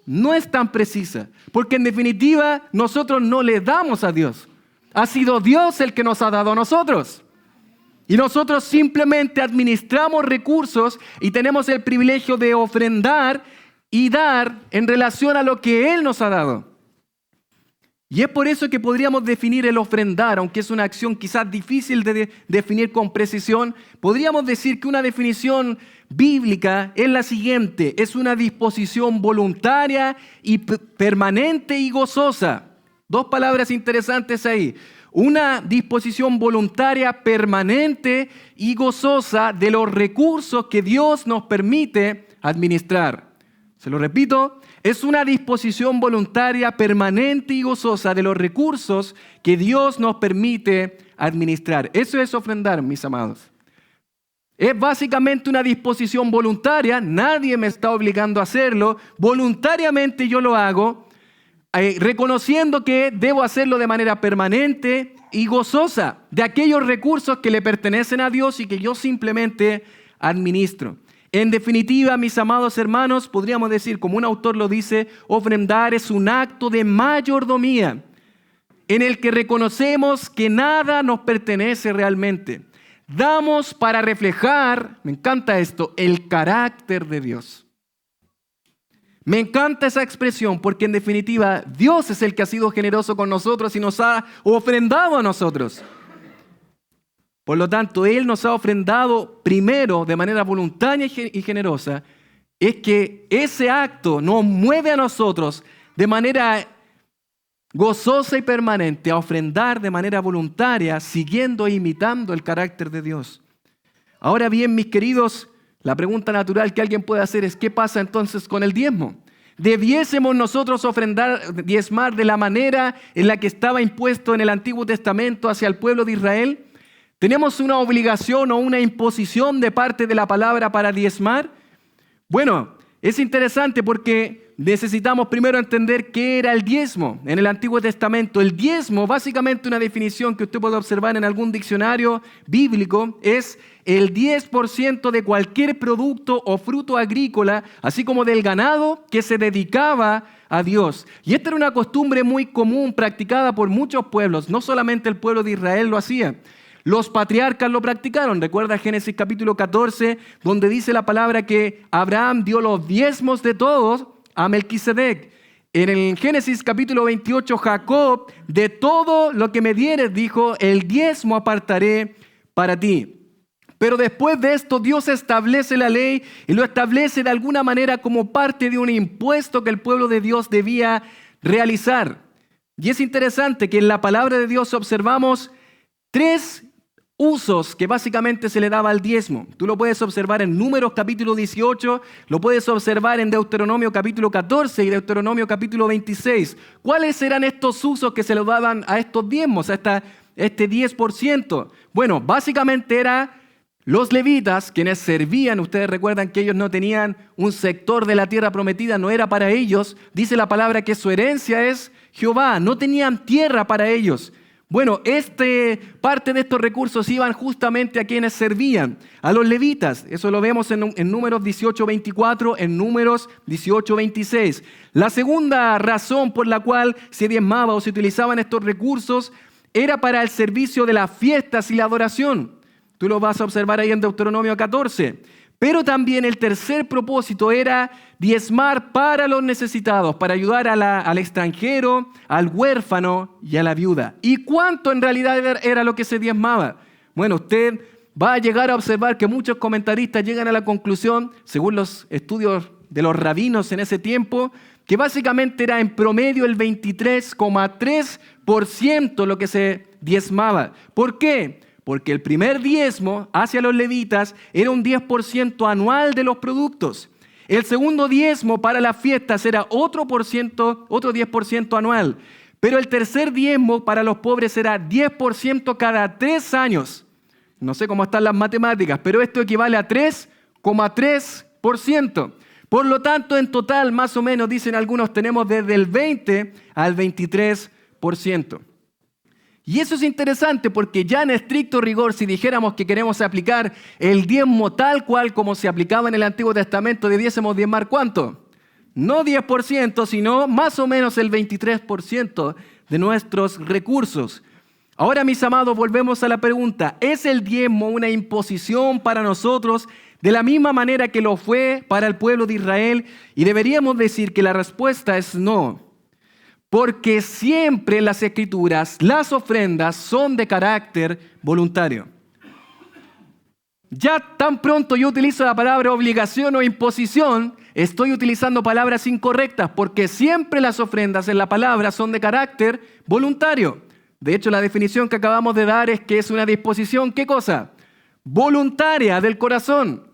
no es tan precisa. Porque en definitiva nosotros no le damos a Dios. Ha sido Dios el que nos ha dado a nosotros. Y nosotros simplemente administramos recursos y tenemos el privilegio de ofrendar y dar en relación a lo que Él nos ha dado. Y es por eso que podríamos definir el ofrendar, aunque es una acción quizás difícil de definir con precisión, podríamos decir que una definición bíblica es la siguiente: es una disposición voluntaria y permanente y gozosa. Dos palabras interesantes ahí. Una disposición voluntaria, permanente y gozosa de los recursos que Dios nos permite administrar. Se lo repito, es una disposición voluntaria, permanente y gozosa de los recursos que Dios nos permite administrar. Eso es ofrendar, mis amados. Es básicamente una disposición voluntaria, nadie me está obligando a hacerlo, voluntariamente yo lo hago, reconociendo que debo hacerlo de manera permanente y gozosa de aquellos recursos que le pertenecen a Dios y que yo simplemente administro. En definitiva, mis amados hermanos, podríamos decir, como un autor lo dice, ofrendar es un acto de mayordomía en el que reconocemos que nada nos pertenece realmente. Damos para reflejar, me encanta esto, el carácter de Dios. Me encanta esa expresión porque en definitiva Dios es el que ha sido generoso con nosotros y nos ha ofrendado a nosotros. Por lo tanto, Él nos ha ofrendado primero de manera voluntaria y generosa. Es que ese acto nos mueve a nosotros de manera gozosa y permanente a ofrendar de manera voluntaria, siguiendo e imitando el carácter de Dios. Ahora bien, mis queridos, la pregunta natural que alguien puede hacer es: ¿qué pasa entonces con el diezmo? ¿Debiésemos nosotros diezmar de la manera en la que estaba impuesto en el Antiguo Testamento hacia el pueblo de Israel? ¿Tenemos una obligación o una imposición de parte de la palabra para diezmar? Bueno, es interesante porque necesitamos primero entender qué era el diezmo en el Antiguo Testamento. El diezmo, básicamente una definición que usted puede observar en algún diccionario bíblico, es el 10% de cualquier producto o fruto agrícola, así como del ganado que se dedicaba a Dios. Y esta era una costumbre muy común, practicada por muchos pueblos, no solamente el pueblo de Israel lo hacía. Los patriarcas lo practicaron. Recuerda Génesis capítulo 14, donde dice la palabra que Abraham dio los diezmos de todos a Melquisedec. En el Génesis capítulo 28, Jacob, de todo lo que me dieres, dijo, el diezmo apartaré para ti. Pero después de esto, Dios establece la ley y lo establece de alguna manera como parte de un impuesto que el pueblo de Dios debía realizar. Y es interesante que en la palabra de Dios observamos tres usos que básicamente se le daba al diezmo. Tú lo puedes observar en Números capítulo 18, lo puedes observar en Deuteronomio capítulo 14 y Deuteronomio capítulo 26. ¿Cuáles eran estos usos que se le daban a estos diezmos, a este 10%? Bueno, básicamente era los levitas, quienes servían. Ustedes recuerdan que ellos no tenían un sector de la tierra prometida, no era para ellos. Dice la palabra que su herencia es Jehová, no tenían tierra para ellos. Bueno, parte de estos recursos iban justamente a quienes servían, a los levitas. Eso lo vemos en Números 18:24, en Números 18:26. La segunda razón por la cual se diezmaba o se utilizaban estos recursos era para el servicio de las fiestas y la adoración. Tú lo vas a observar ahí en Deuteronomio 14. Pero también el tercer propósito era diezmar para los necesitados, para ayudar al extranjero, al huérfano y a la viuda. ¿Y cuánto en realidad era lo que se diezmaba? Bueno, usted va a llegar a observar que muchos comentaristas llegan a la conclusión, según los estudios de los rabinos en ese tiempo, que básicamente era en promedio el 23,3% lo que se diezmaba. ¿Por qué? Porque el primer diezmo hacia los levitas era un 10% anual de los productos. El segundo diezmo para las fiestas era otro 10% anual. Pero el tercer diezmo para los pobres era 10% cada 3 años. No sé cómo están las matemáticas, pero esto equivale a 3,3%. Por lo tanto, en total, más o menos, dicen algunos, tenemos desde el 20 al 23%. Y eso es interesante porque ya en estricto rigor, si dijéramos que queremos aplicar el diezmo tal cual como se aplicaba en el Antiguo Testamento, debiésemos diezmar ¿cuánto? No 10%, sino más o menos el 23% de nuestros recursos. Ahora, mis amados, volvemos a la pregunta: ¿es el diezmo una imposición para nosotros de la misma manera que lo fue para el pueblo de Israel? Y deberíamos decir que la respuesta es no. porque siempre en las Escrituras las ofrendas son de carácter voluntario. Ya tan pronto yo utilizo la palabra obligación o imposición, estoy utilizando palabras incorrectas, porque siempre las ofrendas en la palabra son de carácter voluntario. De hecho, la definición que acabamos de dar es que es una disposición, ¿qué cosa? Voluntaria del corazón.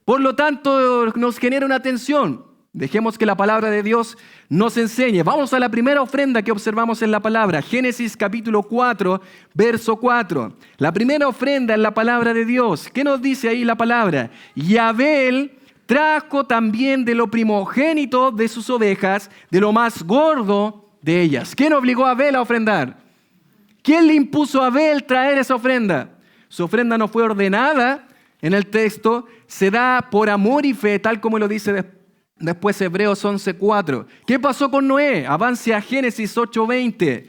Por lo tanto, nos genera una tensión. Dejemos que la palabra de Dios nos enseñe. Vamos a la primera ofrenda que observamos en la palabra. Génesis capítulo 4, verso 4. La primera ofrenda en la palabra de Dios. ¿Qué nos dice ahí la palabra? Y Abel trajo también de lo primogénito de sus ovejas, de lo más gordo de ellas. ¿Quién obligó a Abel a ofrendar? ¿Quién le impuso a Abel traer esa ofrenda? Su ofrenda no fue ordenada en el texto, se da por amor y fe, tal como lo dice después Hebreos 11:4. ¿Qué pasó con Noé? Avance a Génesis 8:20.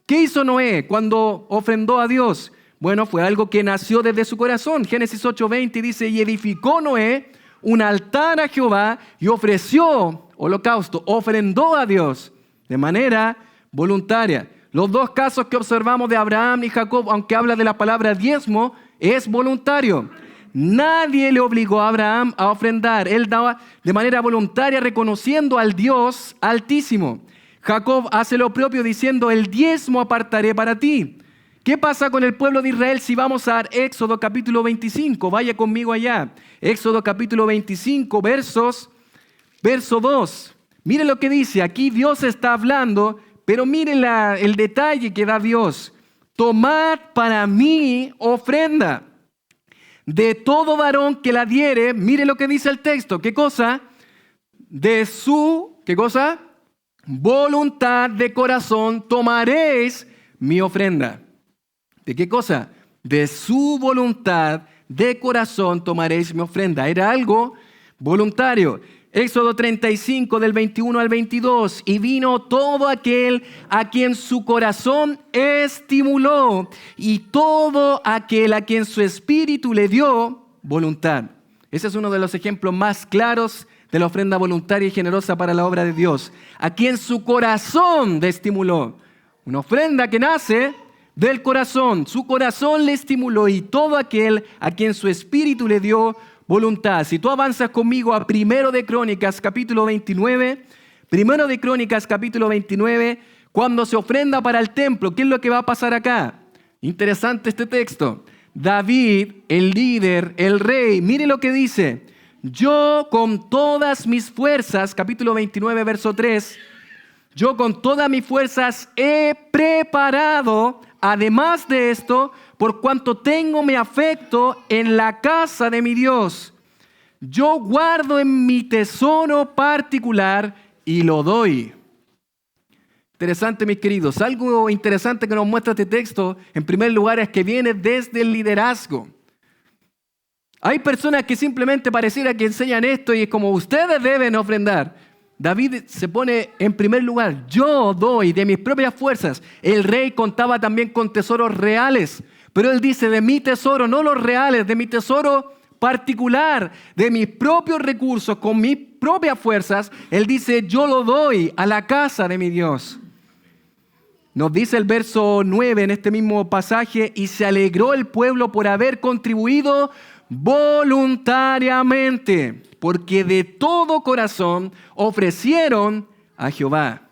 ¿Qué hizo Noé cuando ofrendó a Dios? Bueno, fue algo que nació desde su corazón. Génesis 8:20 dice, y edificó Noé un altar a Jehová y ofreció holocausto, ofrendó a Dios de manera voluntaria. Los dos casos que observamos de Abraham y Jacob, aunque habla de la palabra diezmo, es voluntario. Nadie le obligó a Abraham a ofrendar. Él daba de manera voluntaria reconociendo al Dios Altísimo. Jacob hace lo propio diciendo, el diezmo apartaré para ti. ¿Qué pasa con el pueblo de Israel si vamos a Éxodo capítulo 25? Vaya conmigo allá. Éxodo capítulo 25, verso 2. Mire lo que dice. Aquí Dios está hablando, pero miren el detalle que da Dios. Tomad para mí ofrenda. De todo varón que la diere, mire lo que dice el texto. ¿Qué cosa? De su, ¿qué cosa? Voluntad de corazón tomaréis mi ofrenda. ¿De qué cosa? De su voluntad de corazón tomaréis mi ofrenda. Era algo voluntario. Éxodo 35 del 21 al 22. Y vino todo aquel a quien su corazón estimuló y todo aquel a quien su espíritu le dio voluntad. Ese es uno de los ejemplos más claros de la ofrenda voluntaria y generosa para la obra de Dios. A quien su corazón le estimuló. Una ofrenda que nace del corazón. Su corazón le estimuló y todo aquel a quien su espíritu le dio voluntad. Si tú avanzas conmigo a Primero de Crónicas capítulo 29, Primero de Crónicas capítulo 29, cuando se ofrenda para el templo, ¿qué es lo que va a pasar acá? Interesante este texto. David, el líder, el rey, mire lo que dice. Yo con todas mis fuerzas, capítulo 29, verso 3, yo con todas mis fuerzas he preparado, además de esto, por cuanto tengo mi afecto en la casa de mi Dios. Yo guardo en mi tesoro particular y lo doy. Interesante, mis queridos. Algo interesante que nos muestra este texto, en primer lugar, es que viene desde el liderazgo. Hay personas que simplemente pareciera que enseñan esto y es como ustedes deben ofrendar. David se pone en primer lugar, yo doy de mis propias fuerzas. El rey contaba también con tesoros reales, pero él dice de mi tesoro, no los reales, de mi tesoro particular, de mis propios recursos, con mis propias fuerzas. Él dice, yo lo doy a la casa de mi Dios. Nos dice el verso 9 en este mismo pasaje, y se alegró el pueblo por haber contribuido voluntariamente, porque de todo corazón ofrecieron a Jehová,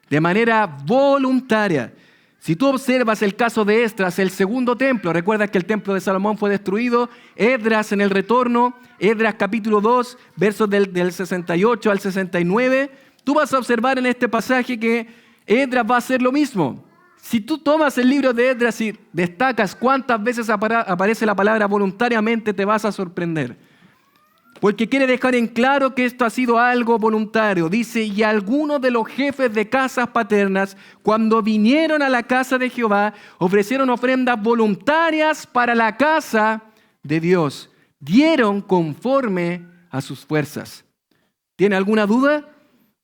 de manera voluntaria. Si tú observas el caso de Esdras, el segundo templo, recuerda que el templo de Salomón fue destruido, Esdras en el retorno, Esdras capítulo 2, versos del 68 al 69, tú vas a observar en este pasaje que Esdras va a hacer lo mismo. Si tú tomas el libro de Esdras y destacas cuántas veces aparece la palabra voluntariamente, te vas a sorprender. Porque quiere dejar en claro que esto ha sido algo voluntario. Dice, y algunos de los jefes de casas paternas, cuando vinieron a la casa de Jehová, ofrecieron ofrendas voluntarias para la casa de Dios. Dieron conforme a sus fuerzas. ¿Tiene alguna duda?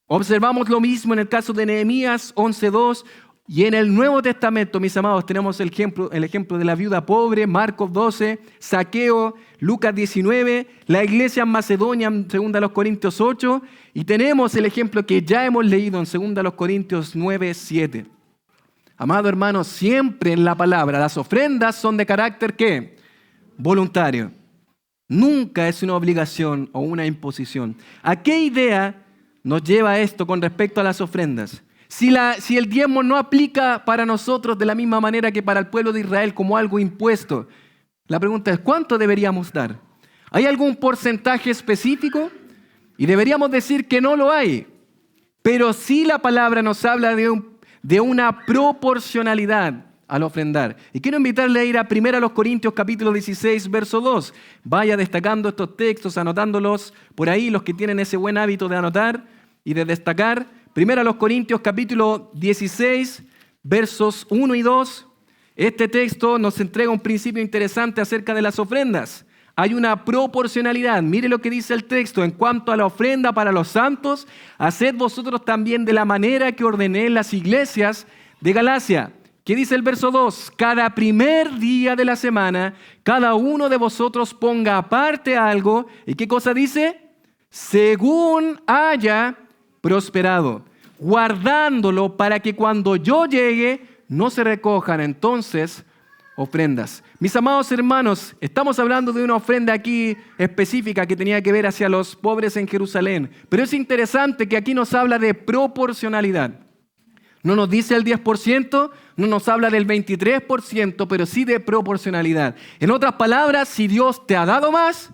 Observamos lo mismo en el caso de Nehemías 11:2. Y en el Nuevo Testamento, mis amados, tenemos el ejemplo de la viuda pobre, Marcos 12, Zaqueo, Lucas 19, la iglesia en Macedonia, en 2 Corintios 8, y tenemos el ejemplo que ya hemos leído en 2 Corintios 9, 7. Amado hermano, siempre en la palabra las ofrendas son de carácter ¿qué? Voluntario. Nunca es una obligación o una imposición. ¿A qué idea nos lleva esto con respecto a las ofrendas? Si el diezmo no aplica para nosotros de la misma manera que para el pueblo de Israel como algo impuesto, la pregunta es, ¿cuánto deberíamos dar? ¿Hay algún porcentaje específico? Y deberíamos decir que no lo hay. Pero sí la palabra nos habla de una proporcionalidad al ofrendar. Y quiero invitarle a ir a 1 Corintios capítulo 16, verso 2. Vaya destacando estos textos, anotándolos por ahí, los que tienen ese buen hábito de anotar y de destacar. 1 Corintios capítulo 16, versos 1 y 2. Este texto nos entrega un principio interesante acerca de las ofrendas. Hay una proporcionalidad. Mire lo que dice el texto. En cuanto a la ofrenda para los santos, haced vosotros también de la manera que ordené en las iglesias de Galacia. ¿Qué dice el verso 2? Cada primer día de la semana, cada uno de vosotros ponga aparte algo. ¿Y qué cosa dice? Según haya prosperado, guardándolo para que cuando yo llegue no se recojan entonces ofrendas. Mis amados hermanos, estamos hablando de una ofrenda aquí específica que tenía que ver hacia los pobres en Jerusalén, pero es interesante que aquí nos habla de proporcionalidad. No nos dice el 10%, no nos habla del 23%, pero sí de proporcionalidad. En otras palabras, si Dios te ha dado más,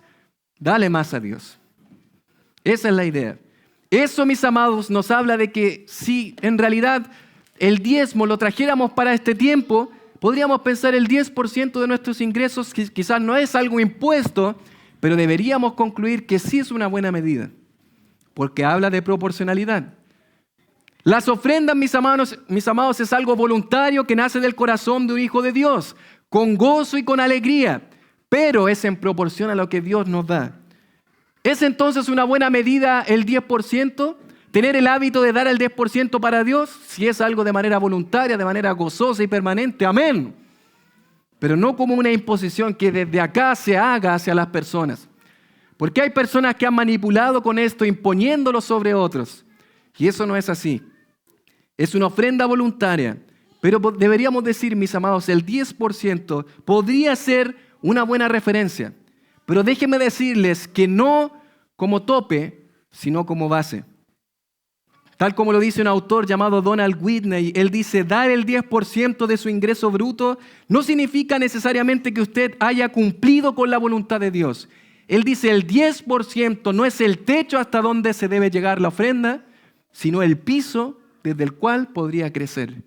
dale más a Dios. Esa es la idea. Eso, mis amados, nos habla de que si en realidad el diezmo lo trajéramos para este tiempo, podríamos pensar el 10% de nuestros ingresos quizás no es algo impuesto, pero deberíamos concluir que sí es una buena medida, porque habla de proporcionalidad. Las ofrendas, mis amados, es algo voluntario que nace del corazón de un hijo de Dios, con gozo y con alegría, pero es en proporción a lo que Dios nos da. ¿Es entonces una buena medida el 10%? ¿Tener el hábito de dar el 10% para Dios? Si es algo de manera voluntaria, de manera gozosa y permanente, amén. Pero no como una imposición que desde acá se haga hacia las personas. Porque hay personas que han manipulado con esto, imponiéndolo sobre otros. Y eso no es así. Es una ofrenda voluntaria. Pero deberíamos decir, mis amados, el 10% podría ser una buena referencia. Pero déjenme decirles que no como tope, sino como base. Tal como lo dice un autor llamado Donald Whitney, él dice, dar el 10% de su ingreso bruto no significa necesariamente que usted haya cumplido con la voluntad de Dios. Él dice, el 10% no es el techo hasta donde se debe llegar la ofrenda, sino el piso desde el cual podría crecer.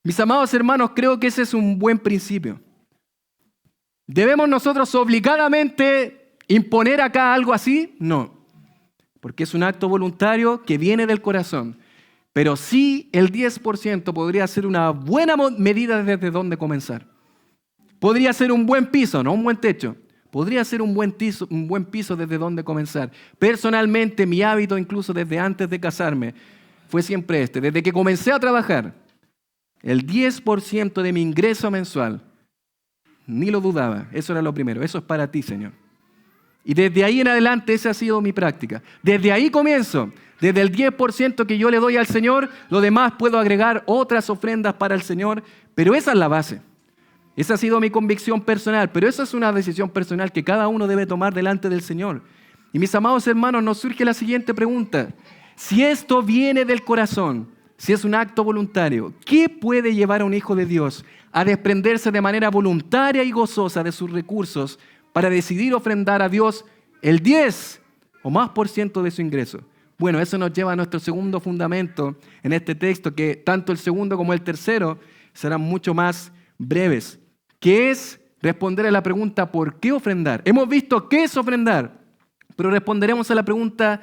Mis amados hermanos, creo que ese es un buen principio. ¿Debemos nosotros obligadamente imponer acá algo así? No, porque es un acto voluntario que viene del corazón. Pero sí, el 10% podría ser una buena medida desde donde comenzar. Podría ser un buen piso, no un buen techo. Podría ser un buen piso desde donde comenzar. Personalmente, mi hábito, incluso desde antes de casarme, fue siempre este. Desde que comencé a trabajar, el 10% de mi ingreso mensual, ni lo dudaba, eso era lo primero, eso es para ti, Señor. Y desde ahí en adelante esa ha sido mi práctica. Desde ahí comienzo, desde el 10% que yo le doy al Señor, lo demás puedo agregar otras ofrendas para el Señor, pero esa es la base. Esa ha sido mi convicción personal, pero esa es una decisión personal que cada uno debe tomar delante del Señor. Y mis amados hermanos, nos surge la siguiente pregunta. Si esto viene del corazón, si es un acto voluntario, ¿qué puede llevar a un hijo de Dios a desprenderse de manera voluntaria y gozosa de sus recursos para decidir ofrendar a Dios el 10 o más % de su ingreso? Bueno, eso nos lleva a nuestro segundo fundamento en este texto, que tanto el segundo como el tercero serán mucho más breves, que es responder a la pregunta ¿por qué ofrendar? Hemos visto qué es ofrendar, pero responderemos a la pregunta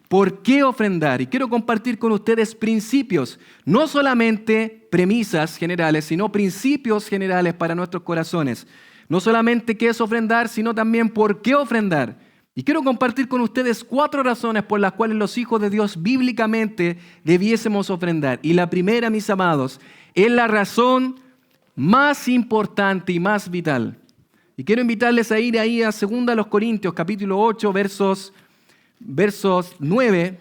¿por qué ofrendar? Y quiero compartir con ustedes principios, no solamente premisas generales, sino principios generales para nuestros corazones. No solamente qué es ofrendar, sino también por qué ofrendar. Y quiero compartir con ustedes 4 razones por las cuales los hijos de Dios bíblicamente debiésemos ofrendar. Y la primera, mis amados, es la razón más importante y más vital. Y quiero invitarles a ir ahí a 2 Corintios, capítulo 8, versos 9,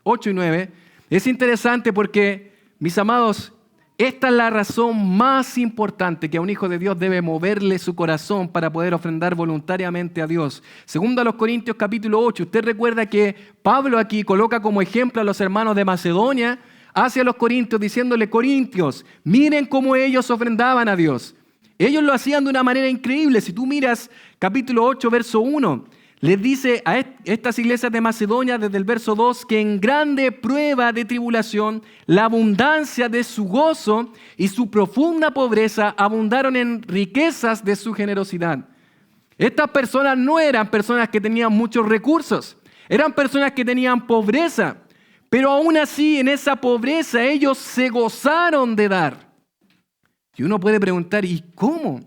8 y 9. Es interesante porque, mis amados, esta es la razón más importante que a un hijo de Dios debe moverle su corazón para poder ofrendar voluntariamente a Dios. 2 Corintios capítulo 8, usted recuerda que Pablo aquí coloca como ejemplo a los hermanos de Macedonia hacia los corintios, diciéndole: Corintios, miren cómo ellos ofrendaban a Dios. Ellos lo hacían de una manera increíble. Si tú miras capítulo 8, verso 1, les dice a estas iglesias de Macedonia desde el verso 2 que en grande prueba de tribulación la abundancia de su gozo y su profunda pobreza abundaron en riquezas de su generosidad. Estas personas no eran personas que tenían muchos recursos, eran personas que tenían pobreza, pero aún así en esa pobreza ellos se gozaron de dar. Y uno puede preguntar, ¿y cómo?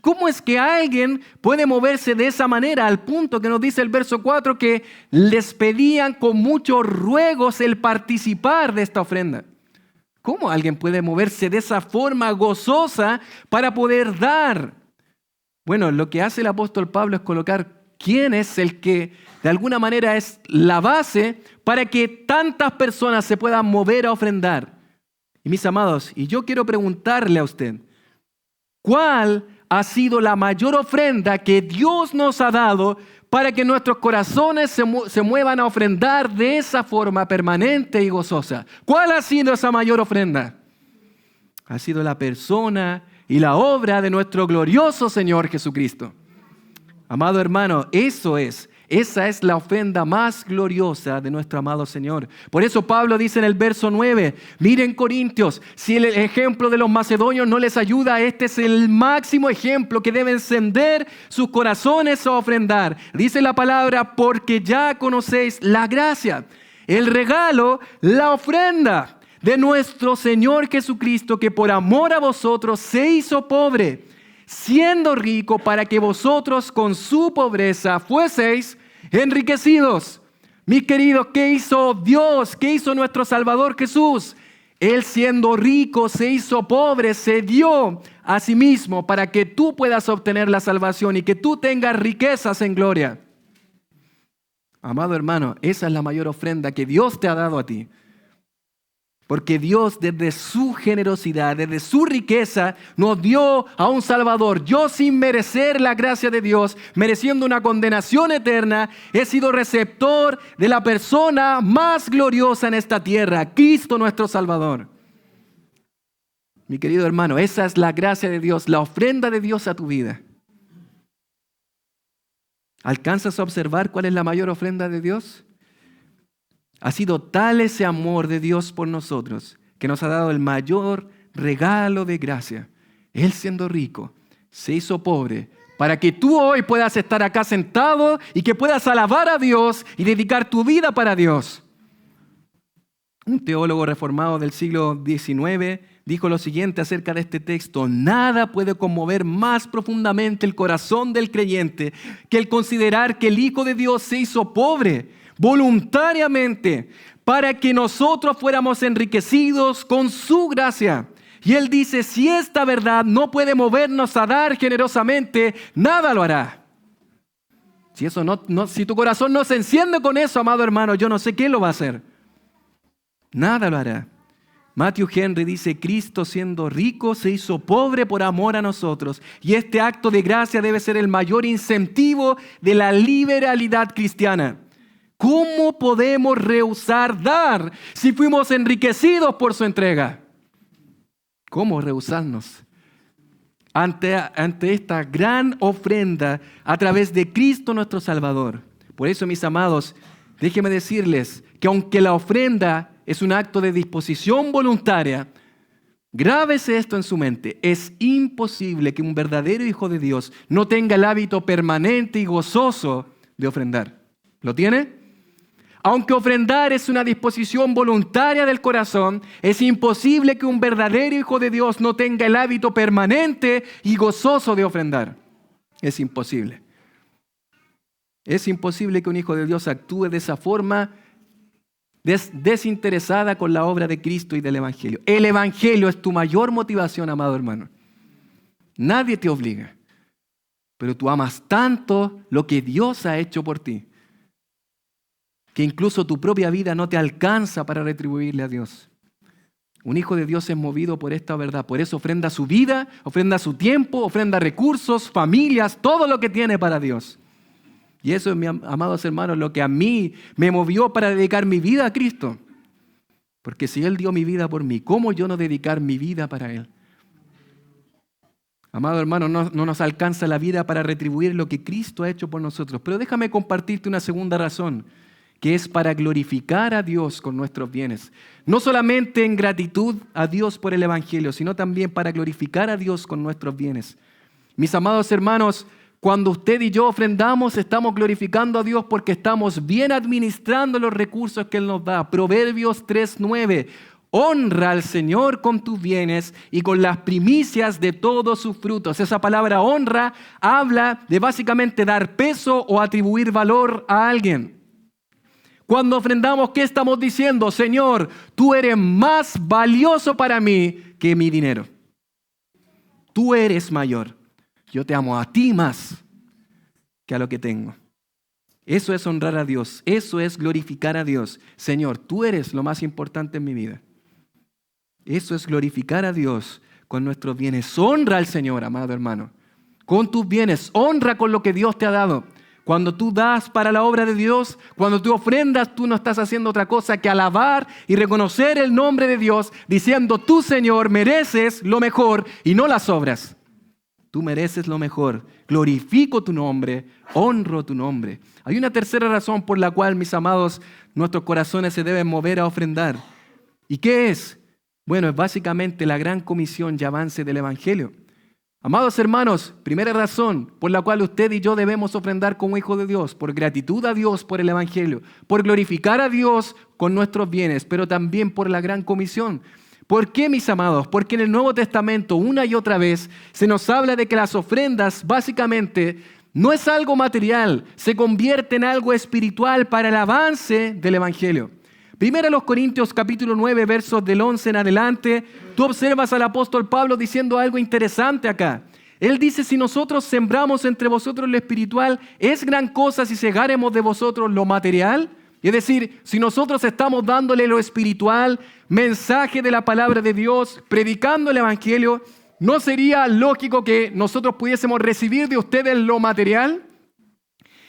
¿Cómo es que alguien puede moverse de esa manera al punto que nos dice el verso 4 que les pedían con muchos ruegos el participar de esta ofrenda? ¿Cómo alguien puede moverse de esa forma gozosa para poder dar? Bueno, lo que hace el apóstol Pablo es colocar quién es el que de alguna manera es la base para que tantas personas se puedan mover a ofrendar. Y mis amados, y yo quiero preguntarle a usted, ¿cuál ha sido la mayor ofrenda que Dios nos ha dado para que nuestros corazones se muevan a ofrendar de esa forma permanente y gozosa? ¿Cuál ha sido esa mayor ofrenda? Ha sido la persona y la obra de nuestro glorioso Señor Jesucristo. Amado hermano, esa es la ofrenda más gloriosa de nuestro amado Señor. Por eso Pablo dice en el verso 9, miren Corintios, si el ejemplo de los macedonios no les ayuda, este es el máximo ejemplo que debe encender sus corazones a ofrendar. Dice la palabra, porque ya conocéis la gracia, el regalo, la ofrenda de nuestro Señor Jesucristo, que por amor a vosotros se hizo pobre, siendo rico para que vosotros con su pobreza fueseis enriquecidos. Mis queridos, ¿qué hizo Dios? ¿Qué hizo nuestro Salvador Jesús? Él siendo rico se hizo pobre, se dio a sí mismo para que tú puedas obtener la salvación y que tú tengas riquezas en gloria. Amado hermano, esa es la mayor ofrenda que Dios te ha dado a ti. Porque Dios desde su generosidad, desde su riqueza, nos dio a un Salvador. Yo sin merecer la gracia de Dios, mereciendo una condenación eterna, he sido receptor de la persona más gloriosa en esta tierra, Cristo nuestro Salvador. Mi querido hermano, esa es la gracia de Dios, la ofrenda de Dios a tu vida. ¿Alcanzas a observar cuál es la mayor ofrenda de Dios? Ha sido tal ese amor de Dios por nosotros que nos ha dado el mayor regalo de gracia. Él siendo rico, se hizo pobre para que tú hoy puedas estar acá sentado y que puedas alabar a Dios y dedicar tu vida para Dios. Un teólogo reformado del siglo XIX dijo lo siguiente acerca de este texto: nada puede conmover más profundamente el corazón del creyente que el considerar que el Hijo de Dios se hizo pobre voluntariamente para que nosotros fuéramos enriquecidos con su gracia. Y él dice, si esta verdad no puede movernos a dar generosamente, nada lo hará. Si tu corazón no se enciende con eso, amado hermano, yo no sé qué lo va a hacer. Nada lo hará. Matthew Henry dice, Cristo siendo rico se hizo pobre por amor a nosotros. Y este acto de gracia debe ser el mayor incentivo de la liberalidad cristiana. ¿Cómo podemos rehusar dar si fuimos enriquecidos por su entrega? ¿Cómo rehusarnos ante esta gran ofrenda a través de Cristo nuestro Salvador? Por eso, mis amados, déjenme decirles que aunque la ofrenda es un acto de disposición voluntaria, grábese esto en su mente: es imposible que un verdadero hijo de Dios no tenga el hábito permanente y gozoso de ofrendar. ¿Lo tiene? Aunque ofrendar es una disposición voluntaria del corazón, es imposible que un verdadero hijo de Dios no tenga el hábito permanente y gozoso de ofrendar. Es imposible. Es imposible que un hijo de Dios actúe de esa forma desinteresada con la obra de Cristo y del Evangelio. El Evangelio es tu mayor motivación, amado hermano. Nadie te obliga, pero tú amas tanto lo que Dios ha hecho por ti, que incluso tu propia vida no te alcanza para retribuirle a Dios. Un hijo de Dios es movido por esta verdad, por eso ofrenda su vida, ofrenda su tiempo, ofrenda recursos, familias, todo lo que tiene para Dios. Y eso es, mis amados hermanos, lo que a mí me movió para dedicar mi vida a Cristo. Porque si Él dio mi vida por mí, ¿cómo yo no dedicar mi vida para Él? Amado hermano, no nos alcanza la vida para retribuir lo que Cristo ha hecho por nosotros. Pero déjame compartirte una segunda razón, que es para glorificar a Dios con nuestros bienes. No solamente en gratitud a Dios por el Evangelio, sino también para glorificar a Dios con nuestros bienes. Mis amados hermanos, cuando usted y yo ofrendamos, estamos glorificando a Dios porque estamos bien administrando los recursos que Él nos da. Proverbios 3:9. Honra al Señor con tus bienes y con las primicias de todos sus frutos. Esa palabra honra habla de básicamente dar peso o atribuir valor a alguien. Cuando ofrendamos, ¿qué estamos diciendo? Señor, tú eres más valioso para mí que mi dinero. Tú eres mayor. Yo te amo a ti más que a lo que tengo. Eso es honrar a Dios. Eso es glorificar a Dios. Señor, tú eres lo más importante en mi vida. Eso es glorificar a Dios con nuestros bienes. Honra al Señor, amado hermano. Con tus bienes, honra con lo que Dios te ha dado. Cuando tú das para la obra de Dios, cuando tú ofrendas, tú no estás haciendo otra cosa que alabar y reconocer el nombre de Dios, diciendo, tú, Señor, mereces lo mejor y no las obras. Tú mereces lo mejor. Glorifico tu nombre, honro tu nombre. Hay una tercera razón por la cual, mis amados, nuestros corazones se deben mover a ofrendar. ¿Y qué es? Bueno, es básicamente la gran comisión y avance del Evangelio. Amados hermanos, primera razón por la cual usted y yo debemos ofrendar como hijos de Dios, por gratitud a Dios por el Evangelio, por glorificar a Dios con nuestros bienes, pero también por la gran comisión. ¿Por qué, mis amados? Porque en el Nuevo Testamento una y otra vez se nos habla de que las ofrendas básicamente no es algo material, se convierte en algo espiritual para el avance del Evangelio. Primero los Corintios capítulo 9, versos del 11 en adelante, tú observas al apóstol Pablo diciendo algo interesante acá. Él dice, si nosotros sembramos entre vosotros lo espiritual, ¿es gran cosa si segáremos de vosotros lo material? Es decir, si nosotros estamos dándole lo espiritual, mensaje de la palabra de Dios, predicando el Evangelio, ¿no sería lógico que nosotros pudiésemos recibir de ustedes lo material?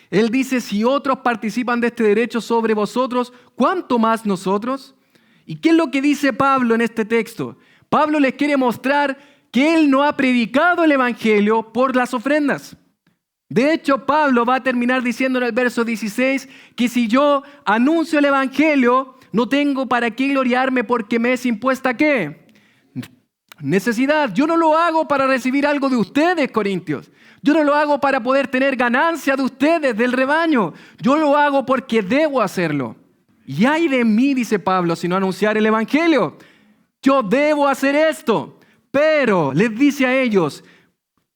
Él dice, si otros participan de este derecho sobre vosotros, ¿cuánto más nosotros? ¿Y qué es lo que dice Pablo en este texto? Pablo les quiere mostrar que él no ha predicado el Evangelio por las ofrendas. De hecho, Pablo va a terminar diciendo en el verso 16 que si yo anuncio el Evangelio, no tengo para qué gloriarme porque me es impuesta ¿qué? Necesidad. Yo no lo hago para recibir algo de ustedes, Corintios. Yo no lo hago para poder tener ganancia de ustedes, del rebaño. Yo lo hago porque debo hacerlo. Y ay de mí, dice Pablo, si no anunciar el Evangelio. Yo debo hacer esto. Pero les dice a ellos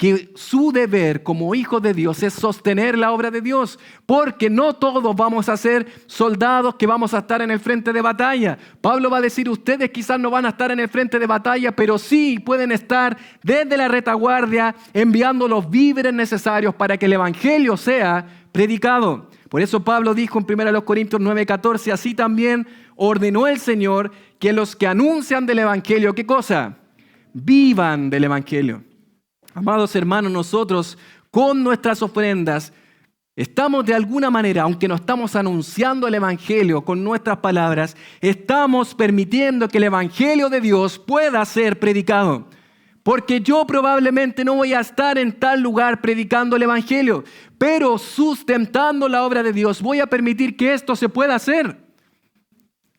que su deber como hijos de Dios es sostener la obra de Dios, porque no todos vamos a ser soldados que vamos a estar en el frente de batalla. Pablo va a decir, ustedes quizás no van a estar en el frente de batalla, pero sí pueden estar desde la retaguardia enviando los víveres necesarios para que el Evangelio sea predicado. Por eso Pablo dijo en 1 Corintios 9:14, así también ordenó el Señor que los que anuncian del Evangelio, ¿qué cosa? Vivan del Evangelio. Amados hermanos, nosotros con nuestras ofrendas estamos de alguna manera, aunque no estamos anunciando el Evangelio con nuestras palabras, estamos permitiendo que el Evangelio de Dios pueda ser predicado. Porque yo probablemente no voy a estar en tal lugar predicando el Evangelio, pero sustentando la obra de Dios, voy a permitir que esto se pueda hacer.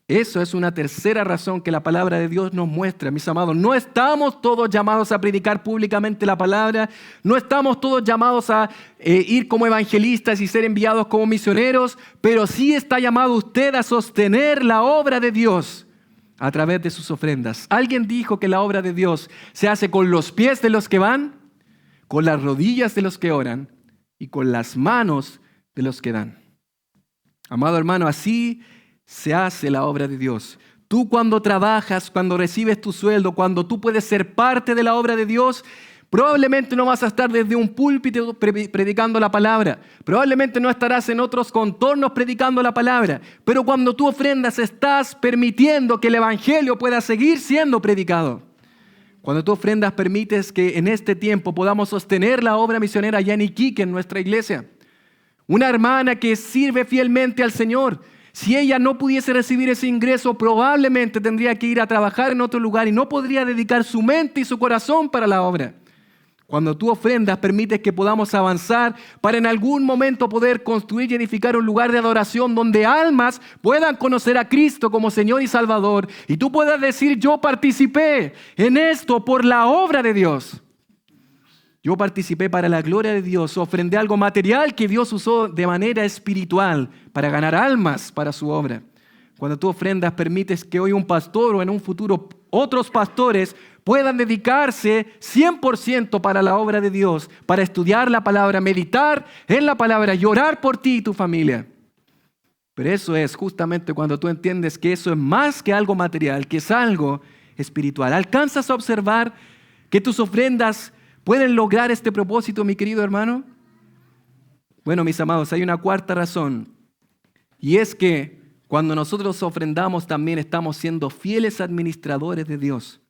Eso es una tercera razón que la palabra de Dios nos muestra, mis amados. No estamos todos llamados a predicar públicamente la palabra. No estamos todos llamados a ir como evangelistas y ser enviados como misioneros. Pero sí está llamado usted a sostener la obra de Dios a través de sus ofrendas. Alguien dijo que la obra de Dios se hace con los pies de los que van, con las rodillas de los que oran y con las manos de los que dan. Amado hermano, así se hace la obra de Dios. Tú cuando trabajas, cuando recibes tu sueldo, cuando tú puedes ser parte de la obra de Dios, probablemente no vas a estar desde un púlpito predicando la palabra. Probablemente no estarás en otros contornos predicando la palabra. Pero cuando tú ofrendas, estás permitiendo que el evangelio pueda seguir siendo predicado. Cuando tú ofrendas, permites que en este tiempo podamos sostener la obra misionera allá en Iquique, en nuestra iglesia. Una hermana que sirve fielmente al Señor. Si ella no pudiese recibir ese ingreso, probablemente tendría que ir a trabajar en otro lugar y no podría dedicar su mente y su corazón para la obra. Cuando tú ofrendas, permites que podamos avanzar para en algún momento poder construir y edificar un lugar de adoración donde almas puedan conocer a Cristo como Señor y Salvador. Y tú puedas decir, yo participé en esto por la obra de Dios. Yo participé para la gloria de Dios, ofrendé algo material que Dios usó de manera espiritual para ganar almas para su obra. Cuando tú ofrendas, permites que hoy un pastor o en un futuro otros pastores puedan dedicarse 100% para la obra de Dios, para estudiar la palabra, meditar en la palabra y orar por ti y tu familia. Pero eso es justamente cuando tú entiendes que eso es más que algo material, que es algo espiritual. ¿Alcanzas a observar que tus ofrendas pueden lograr este propósito, mi querido hermano? Bueno, mis amados, hay una cuarta razón, y es que cuando nosotros ofrendamos también estamos siendo fieles administradores de Dios.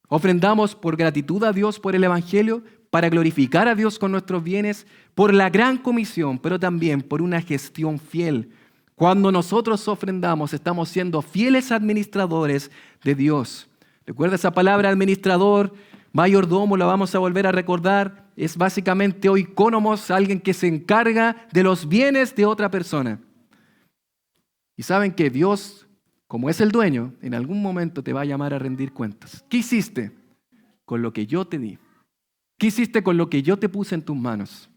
Ofrendamos por gratitud a Dios por el Evangelio, para glorificar a Dios con nuestros bienes, por la gran comisión, pero también por una gestión fiel. Cuando nosotros ofrendamos, estamos siendo fieles administradores de Dios. Recuerda esa palabra administrador, mayordomo, la vamos a volver a recordar. Es básicamente oikónomos, alguien que se encarga de los bienes de otra persona. Y saben que Dios, como es el dueño, en algún momento te va a llamar a rendir cuentas. ¿Qué hiciste con lo que yo te di? ¿Qué hiciste con lo que yo te puse en tus manos?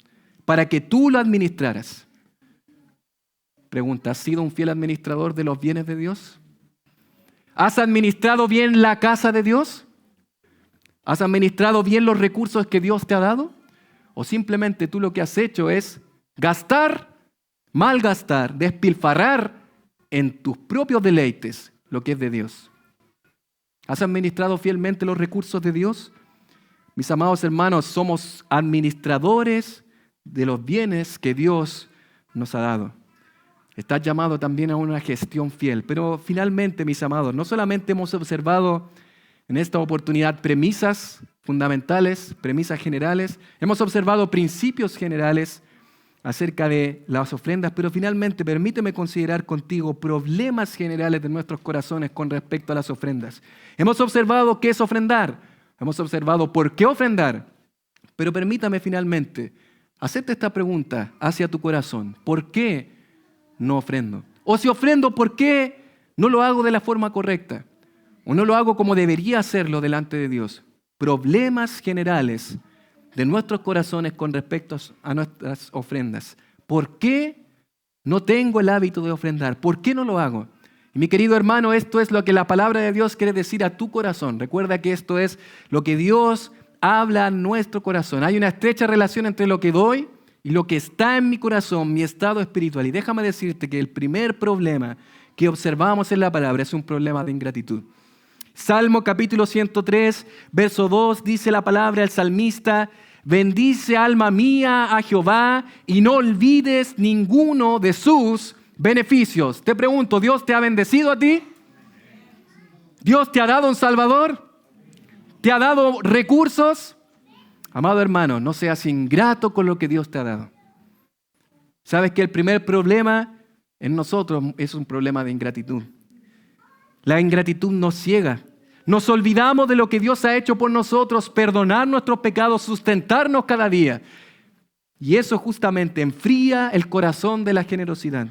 Para que tú lo administraras. Pregunta, ¿has sido un fiel administrador de los bienes de Dios? ¿Has administrado bien la casa de Dios? ¿Has administrado bien los recursos que Dios te ha dado? ¿O simplemente tú lo que has hecho es gastar, malgastar, despilfarrar en tus propios deleites lo que es de Dios? ¿Has administrado fielmente los recursos de Dios? Mis amados hermanos, somos administradores de los bienes que Dios nos ha dado. Estás llamado también a una gestión fiel. Pero finalmente, mis amados, no solamente hemos observado en esta oportunidad premisas fundamentales, premisas generales, hemos observado principios generales acerca de las ofrendas, pero finalmente permíteme considerar contigo problemas generales de nuestros corazones con respecto a las ofrendas. Hemos observado qué es ofrendar, hemos observado por qué ofrendar, pero permítame finalmente hacerte esta pregunta hacia tu corazón: ¿por qué no ofrendo? O si ofrendo, ¿por qué no lo hago de la forma correcta? ¿O no lo hago como debería hacerlo delante de Dios? Problemas generales de nuestros corazones con respecto a nuestras ofrendas. ¿Por qué no tengo el hábito de ofrendar? ¿Por qué no lo hago? Y mi querido hermano, esto es lo que la palabra de Dios quiere decir a tu corazón. Recuerda que esto es lo que Dios habla a nuestro corazón. Hay una estrecha relación entre lo que doy y lo que está en mi corazón, mi estado espiritual. Y déjame decirte que el primer problema que observamos en la palabra es un problema de ingratitud. Salmo capítulo 103, verso 2, dice la palabra, el salmista: bendice alma mía a Jehová y no olvides ninguno de sus beneficios. Te pregunto, ¿Dios te ha bendecido a ti? ¿Dios te ha dado un Salvador? ¿Te ha dado recursos? Amado hermano, no seas ingrato con lo que Dios te ha dado. ¿Sabes que el primer problema en nosotros es un problema de ingratitud? La ingratitud nos ciega. Nos olvidamos de lo que Dios ha hecho por nosotros, perdonar nuestros pecados, sustentarnos cada día. Y eso justamente enfría el corazón de la generosidad.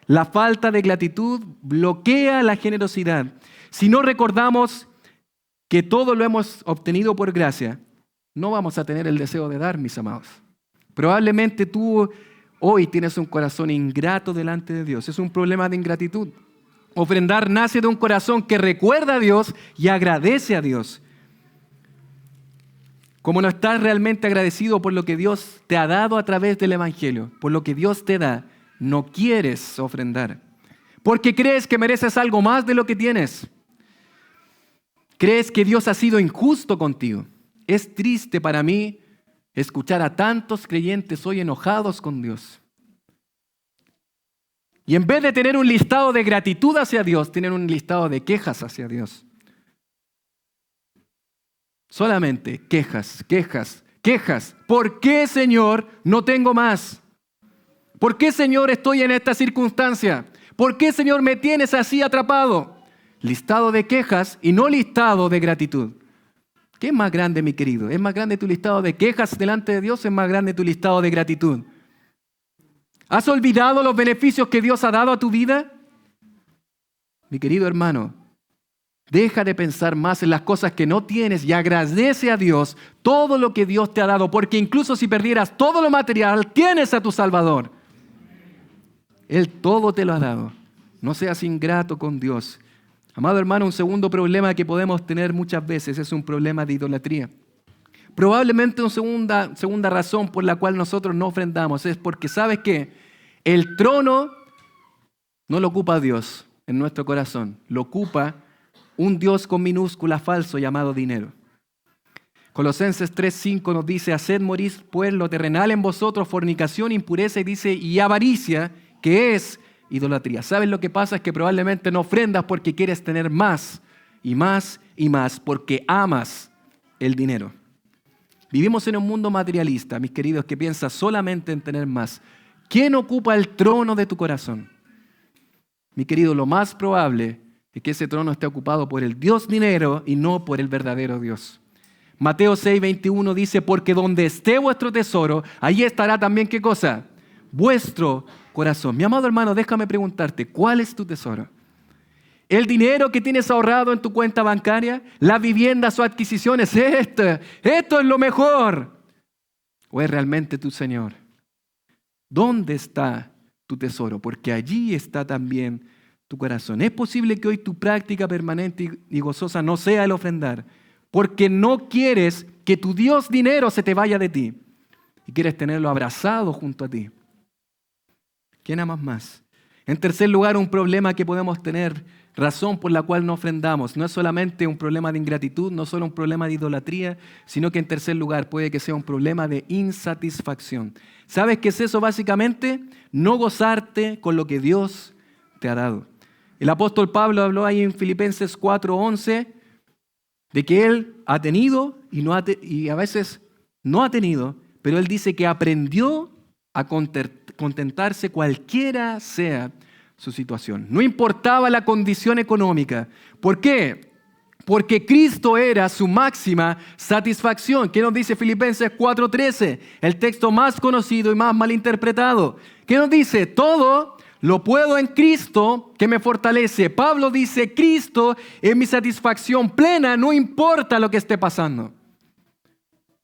La falta de gratitud bloquea la generosidad. Si no recordamos que todo lo hemos obtenido por gracia, no vamos a tener el deseo de dar, mis amados. Probablemente tú hoy tienes un corazón ingrato delante de Dios. Es un problema de ingratitud. Ofrendar nace de un corazón que recuerda a Dios y agradece a Dios. como no estás realmente agradecido por lo que Dios te ha dado a través del Evangelio, por lo que Dios te da, no quieres ofrendar. Porque crees que mereces algo más de lo que tienes. Crees que Dios ha sido injusto contigo. Es triste para mí escuchar a tantos creyentes hoy enojados con Dios. Y en vez de tener un listado de gratitud hacia Dios, tienen un listado de quejas hacia Dios. Solamente quejas, quejas, quejas. ¿Por qué, Señor, no tengo más? ¿Por qué, Señor, estoy en esta circunstancia? ¿Por qué, Señor, me tienes así atrapado? Listado de quejas y no listado de gratitud. ¿Qué es más grande, mi querido? ¿Es más grande tu listado de quejas delante de Dios o es más grande tu listado de gratitud? ¿Has olvidado los beneficios que Dios ha dado a tu vida? Mi querido hermano, deja de pensar más en las cosas que no tienes y agradece a Dios todo lo que Dios te ha dado, porque incluso si perdieras todo lo material, tienes a tu Salvador. Él todo te lo ha dado. No seas ingrato con Dios. Amado hermano, un segundo problema que podemos tener muchas veces es un problema de idolatría. Probablemente una segunda razón por la cual nosotros no ofrendamos es porque, ¿sabes qué? El trono no lo ocupa Dios en nuestro corazón, lo ocupa un Dios con minúscula falso llamado dinero. Colosenses 3:5 nos dice: haced morir pues lo terrenal en vosotros, fornicación, impureza, y dice, y avaricia, que es idolatría. ¿Sabes lo que pasa? Es que probablemente no ofrendas porque quieres tener más y más y más, porque amas el dinero. Vivimos en un mundo materialista, mis queridos, que piensa solamente en tener más. ¿Quién ocupa el trono de tu corazón? Mi querido, lo más probable es que ese trono esté ocupado por el Dios dinero y no por el verdadero Dios. Mateo 6:21 dice, porque donde esté vuestro tesoro, ahí estará también, ¿qué cosa? Vuestro corazón. Mi amado hermano, déjame preguntarte, ¿cuál es tu tesoro? ¿El dinero que tienes ahorrado en tu cuenta bancaria? ¿Las viviendas o adquisiciones? Esto es lo mejor. ¿O es realmente tu Señor? ¿Dónde está tu tesoro? Porque allí está también tu corazón. Es posible que hoy tu práctica permanente y gozosa no sea el ofrendar, porque no quieres que tu Dios dinero se te vaya de ti y quieres tenerlo abrazado junto a ti. ¿Quién amas más? En tercer lugar, un problema que podemos tener, razón por la cual no ofrendamos, no es solamente un problema de ingratitud, no solo un problema de idolatría, sino que en tercer lugar puede que sea un problema de insatisfacción. ¿Sabes qué es eso básicamente? No gozarte con lo que Dios te ha dado. El apóstol Pablo habló ahí en Filipenses 4:11 de que él ha tenido y a veces no ha tenido, pero él dice que aprendió a contentarse cualquiera sea su situación. No importaba la condición económica. ¿Por qué? Porque Cristo era su máxima satisfacción. ¿Qué nos dice Filipenses 4:13? El texto más conocido y más malinterpretado. ¿Qué nos dice? Todo lo puedo en Cristo que me fortalece. Pablo dice, Cristo es mi satisfacción plena, no importa lo que esté pasando.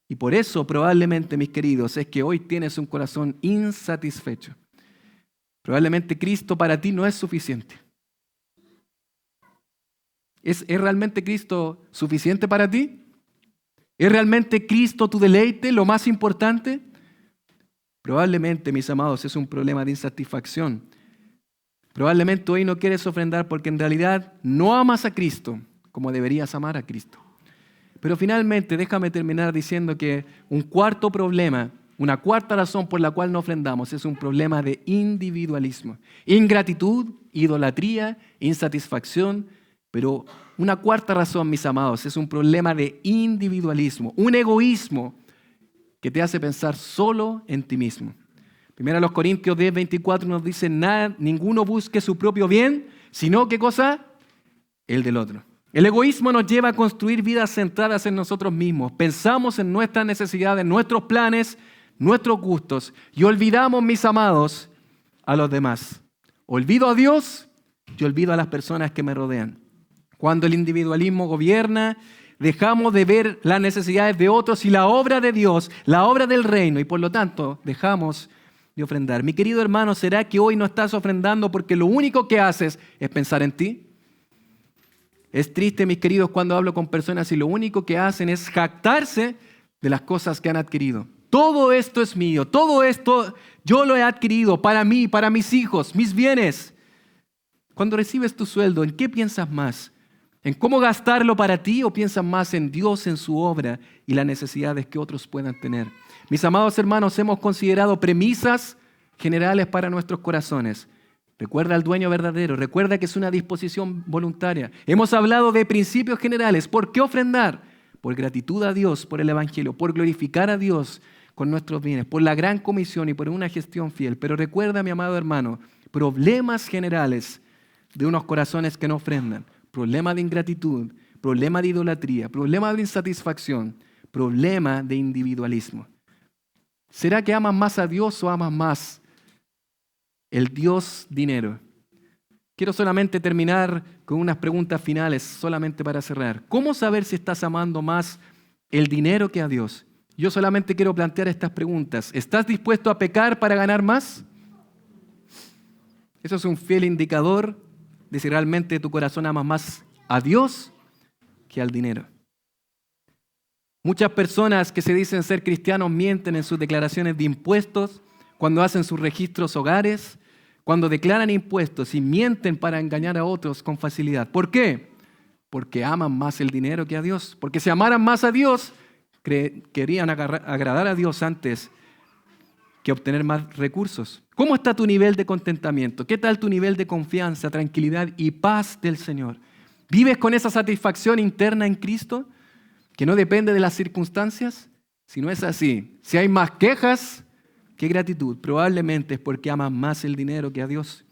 Y por eso probablemente, mis queridos, es que hoy tienes un corazón insatisfecho. Probablemente Cristo para ti no es suficiente. ¿Es realmente Cristo suficiente para ti? ¿Es realmente Cristo tu deleite, lo más importante? Probablemente, mis amados, es un problema de insatisfacción. Probablemente hoy no quieres ofrendar porque en realidad no amas a Cristo como deberías amar a Cristo. Pero finalmente, déjame terminar diciendo que un cuarto problema, una cuarta razón por la cual no ofrendamos es un problema de individualismo. Ingratitud, idolatría, insatisfacción, pero una cuarta razón, mis amados, es un problema de individualismo, un egoísmo que te hace pensar solo en ti mismo. Primero a los Corintios 10:24 nos dice, ninguno busque su propio bien, sino, ¿qué cosa? El del otro. El egoísmo nos lleva a construir vidas centradas en nosotros mismos. Pensamos en nuestras necesidades, nuestros planes, nuestros gustos y olvidamos, mis amados, a los demás. Olvido a Dios y olvido a las personas que me rodean. Cuando el individualismo gobierna, dejamos de ver las necesidades de otros y la obra de Dios, la obra del reino, y por lo tanto dejamos de ofrendar. Mi querido hermano, ¿será que hoy no estás ofrendando porque lo único que haces es pensar en ti? Es triste, mis queridos, cuando hablo con personas y lo único que hacen es jactarse de las cosas que han adquirido. Todo esto es mío, todo esto yo lo he adquirido para mí, para mis hijos, mis bienes. Cuando recibes tu sueldo, ¿en qué piensas más? ¿En cómo gastarlo para ti o piensas más en Dios, en su obra y las necesidades que otros puedan tener? Mis amados hermanos, hemos considerado premisas generales para nuestros corazones. Recuerda al dueño verdadero, recuerda que es una disposición voluntaria. Hemos hablado de principios generales. ¿Por qué ofrendar? Por gratitud a Dios, por el Evangelio, por glorificar a Dios con nuestros bienes, por la gran comisión y por una gestión fiel. Pero recuerda, mi amado hermano, problemas generales de unos corazones que no ofrendan. Problema de ingratitud, problema de idolatría, problema de insatisfacción, problema de individualismo. ¿Será que amas más a Dios o amas más el Dios dinero? Quiero solamente terminar con unas preguntas finales, solamente para cerrar. ¿Cómo saber si estás amando más el dinero que a Dios? Yo solamente quiero plantear estas preguntas. ¿Estás dispuesto a pecar para ganar más? Eso es un fiel indicador de si realmente tu corazón ama más a Dios que al dinero. Muchas personas que se dicen ser cristianos mienten en sus declaraciones de impuestos, cuando hacen sus registros hogares, cuando declaran impuestos y mienten para engañar a otros con facilidad. ¿Por qué? Porque aman más el dinero que a Dios. Porque si amaran más a Dios, querían agradar a Dios antes que obtener más recursos. ¿Cómo está tu nivel de contentamiento? ¿Qué tal tu nivel de confianza, tranquilidad y paz del Señor? ¿Vives con esa satisfacción interna en Cristo que no depende de las circunstancias? Si no es así, si hay más quejas que gratitud, probablemente es porque amas más el dinero que a Dios.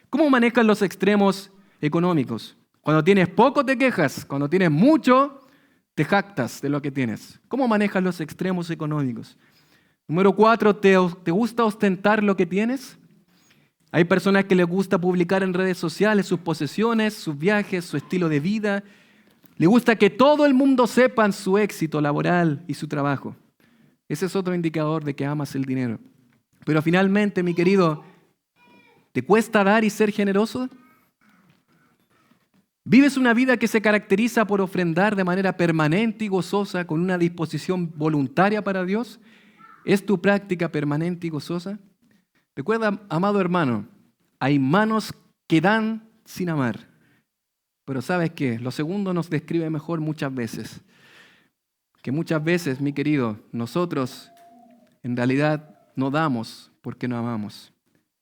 ¿Cómo manejas los extremos económicos? Cuando tienes poco te quejas, cuando tienes mucho te jactas de lo que tienes. ¿Cómo manejas los extremos económicos? Número 4, ¿te gusta ostentar lo que tienes? Hay personas que les gusta publicar en redes sociales sus posesiones, sus viajes, su estilo de vida. Les gusta que todo el mundo sepa su éxito laboral y su trabajo. Ese es otro indicador de que amas el dinero. Pero finalmente, mi querido, ¿te cuesta dar y ser generoso? ¿Vives una vida que se caracteriza por ofrendar de manera permanente y gozosa con una disposición voluntaria para Dios? ¿Es tu práctica permanente y gozosa? Recuerda, amado hermano, hay manos que dan sin amar. Pero ¿sabes qué? Lo segundo nos describe mejor muchas veces. Que muchas veces, mi querido, nosotros en realidad no damos porque no amamos.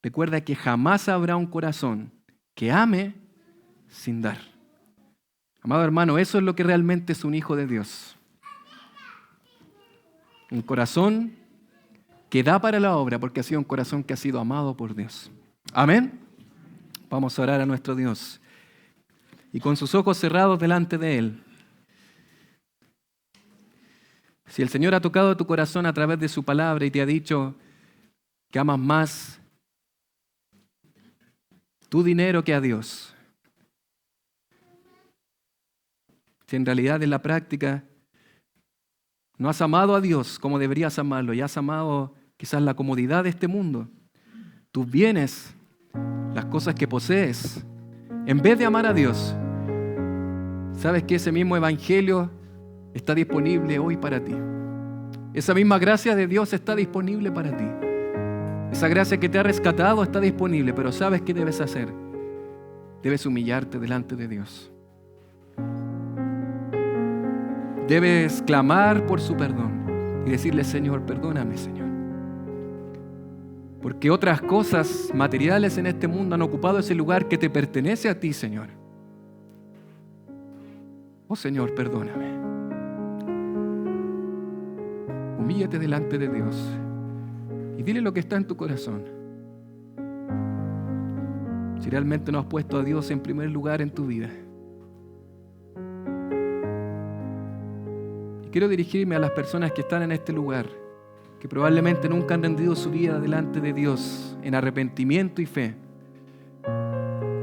Recuerda que jamás habrá un corazón que ame sin dar. Amado hermano, eso es lo que realmente es un hijo de Dios. Un corazón que da para la obra porque ha sido un corazón que ha sido amado por Dios. Amén. Vamos a orar a nuestro Dios. Y con sus ojos cerrados delante de Él. Si el Señor ha tocado tu corazón a través de su palabra y te ha dicho que amas más tu dinero que a Dios, si en realidad en la práctica no has amado a Dios como deberías amarlo y has amado quizás la comodidad de este mundo, tus bienes, las cosas que posees, en vez de amar a Dios, sabes que ese mismo evangelio está disponible hoy para ti. Esa misma gracia de Dios está disponible para ti. Esa gracia que te ha rescatado está disponible, pero ¿sabes qué debes hacer? Debes humillarte delante de Dios. Debes clamar por su perdón y decirle, Señor, perdóname, Señor. Porque otras cosas materiales en este mundo han ocupado ese lugar que te pertenece a ti, Señor. Oh, Señor, perdóname. Humíllate delante de Dios y dile lo que está en tu corazón. Si realmente no has puesto a Dios en primer lugar en tu vida. Y quiero dirigirme a las personas que están en este lugar, que probablemente nunca han rendido su vida delante de Dios en arrepentimiento y fe.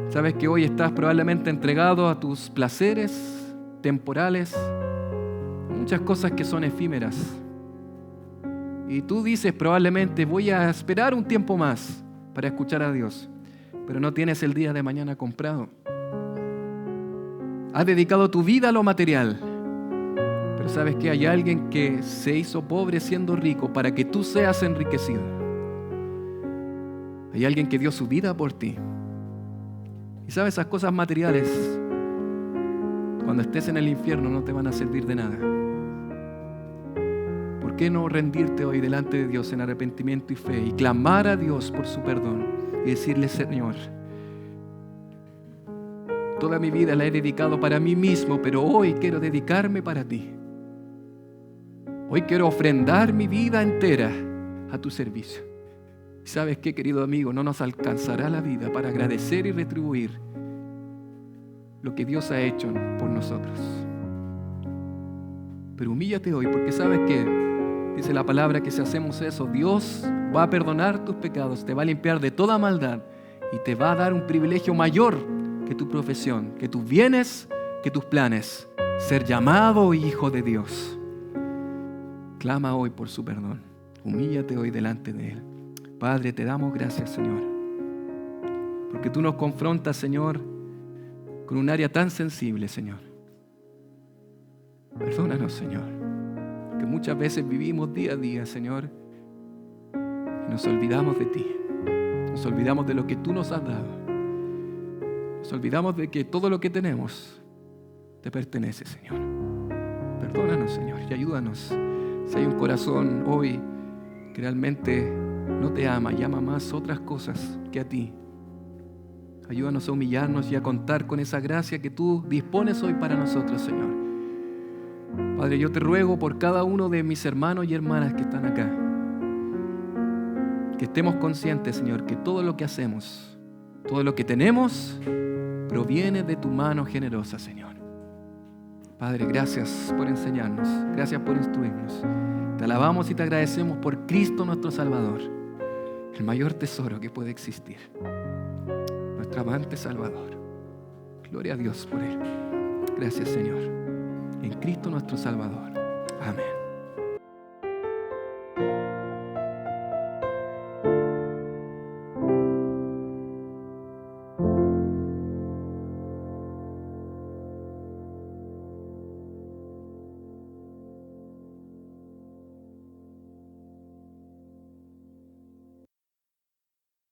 Sabes que hoy estás probablemente entregado a tus placeres temporales, muchas cosas que son efímeras. Y tú dices probablemente, voy a esperar un tiempo más para escuchar a Dios, pero no tienes el día de mañana comprado. Has dedicado tu vida a lo material, pero Pero ¿sabes qué? Hay alguien que se hizo pobre siendo rico para que tú seas enriquecido. Hay alguien que dio su vida por ti. Y sabes, esas cosas materiales, cuando estés en el infierno, no te van a servir de nada. ¿Por qué no rendirte hoy delante de Dios en arrepentimiento y fe y clamar a Dios por su perdón y decirle: Señor, toda mi vida la he dedicado para mí mismo, pero hoy quiero dedicarme para ti. Hoy quiero ofrendar mi vida entera a tu servicio. ¿Y sabes qué, querido amigo? No nos alcanzará la vida para agradecer y retribuir lo que Dios ha hecho por nosotros. Pero humíllate hoy, porque sabes que dice la palabra que si hacemos eso, Dios va a perdonar tus pecados, te va a limpiar de toda maldad y te va a dar un privilegio mayor que tu profesión, que tus bienes, que tus planes, ser llamado hijo de Dios. Clama hoy por su perdón. Humíllate hoy delante de Él. Padre, te damos gracias, Señor, porque tú nos confrontas, Señor, con un área tan sensible, Señor. Perdónanos, Señor, que muchas veces vivimos día a día, Señor, y nos olvidamos de ti. Nos olvidamos de lo que tú nos has dado. Nos olvidamos de que todo lo que tenemos te pertenece, Señor. Perdónanos, Señor, y ayúdanos. Si hay un corazón hoy que realmente no te ama y ama más otras cosas que a ti, ayúdanos a humillarnos y a contar con esa gracia que tú dispones hoy para nosotros, Señor. Padre, yo te ruego por cada uno de mis hermanos y hermanas que están acá, que estemos conscientes, Señor, que todo lo que hacemos, todo lo que tenemos, proviene de tu mano generosa, Señor. Padre, gracias por enseñarnos, gracias por instruirnos. Te alabamos y te agradecemos por Cristo nuestro Salvador, el mayor tesoro que puede existir, nuestro amante Salvador. Gloria a Dios por Él. Gracias, Señor. En Cristo nuestro Salvador. Amén.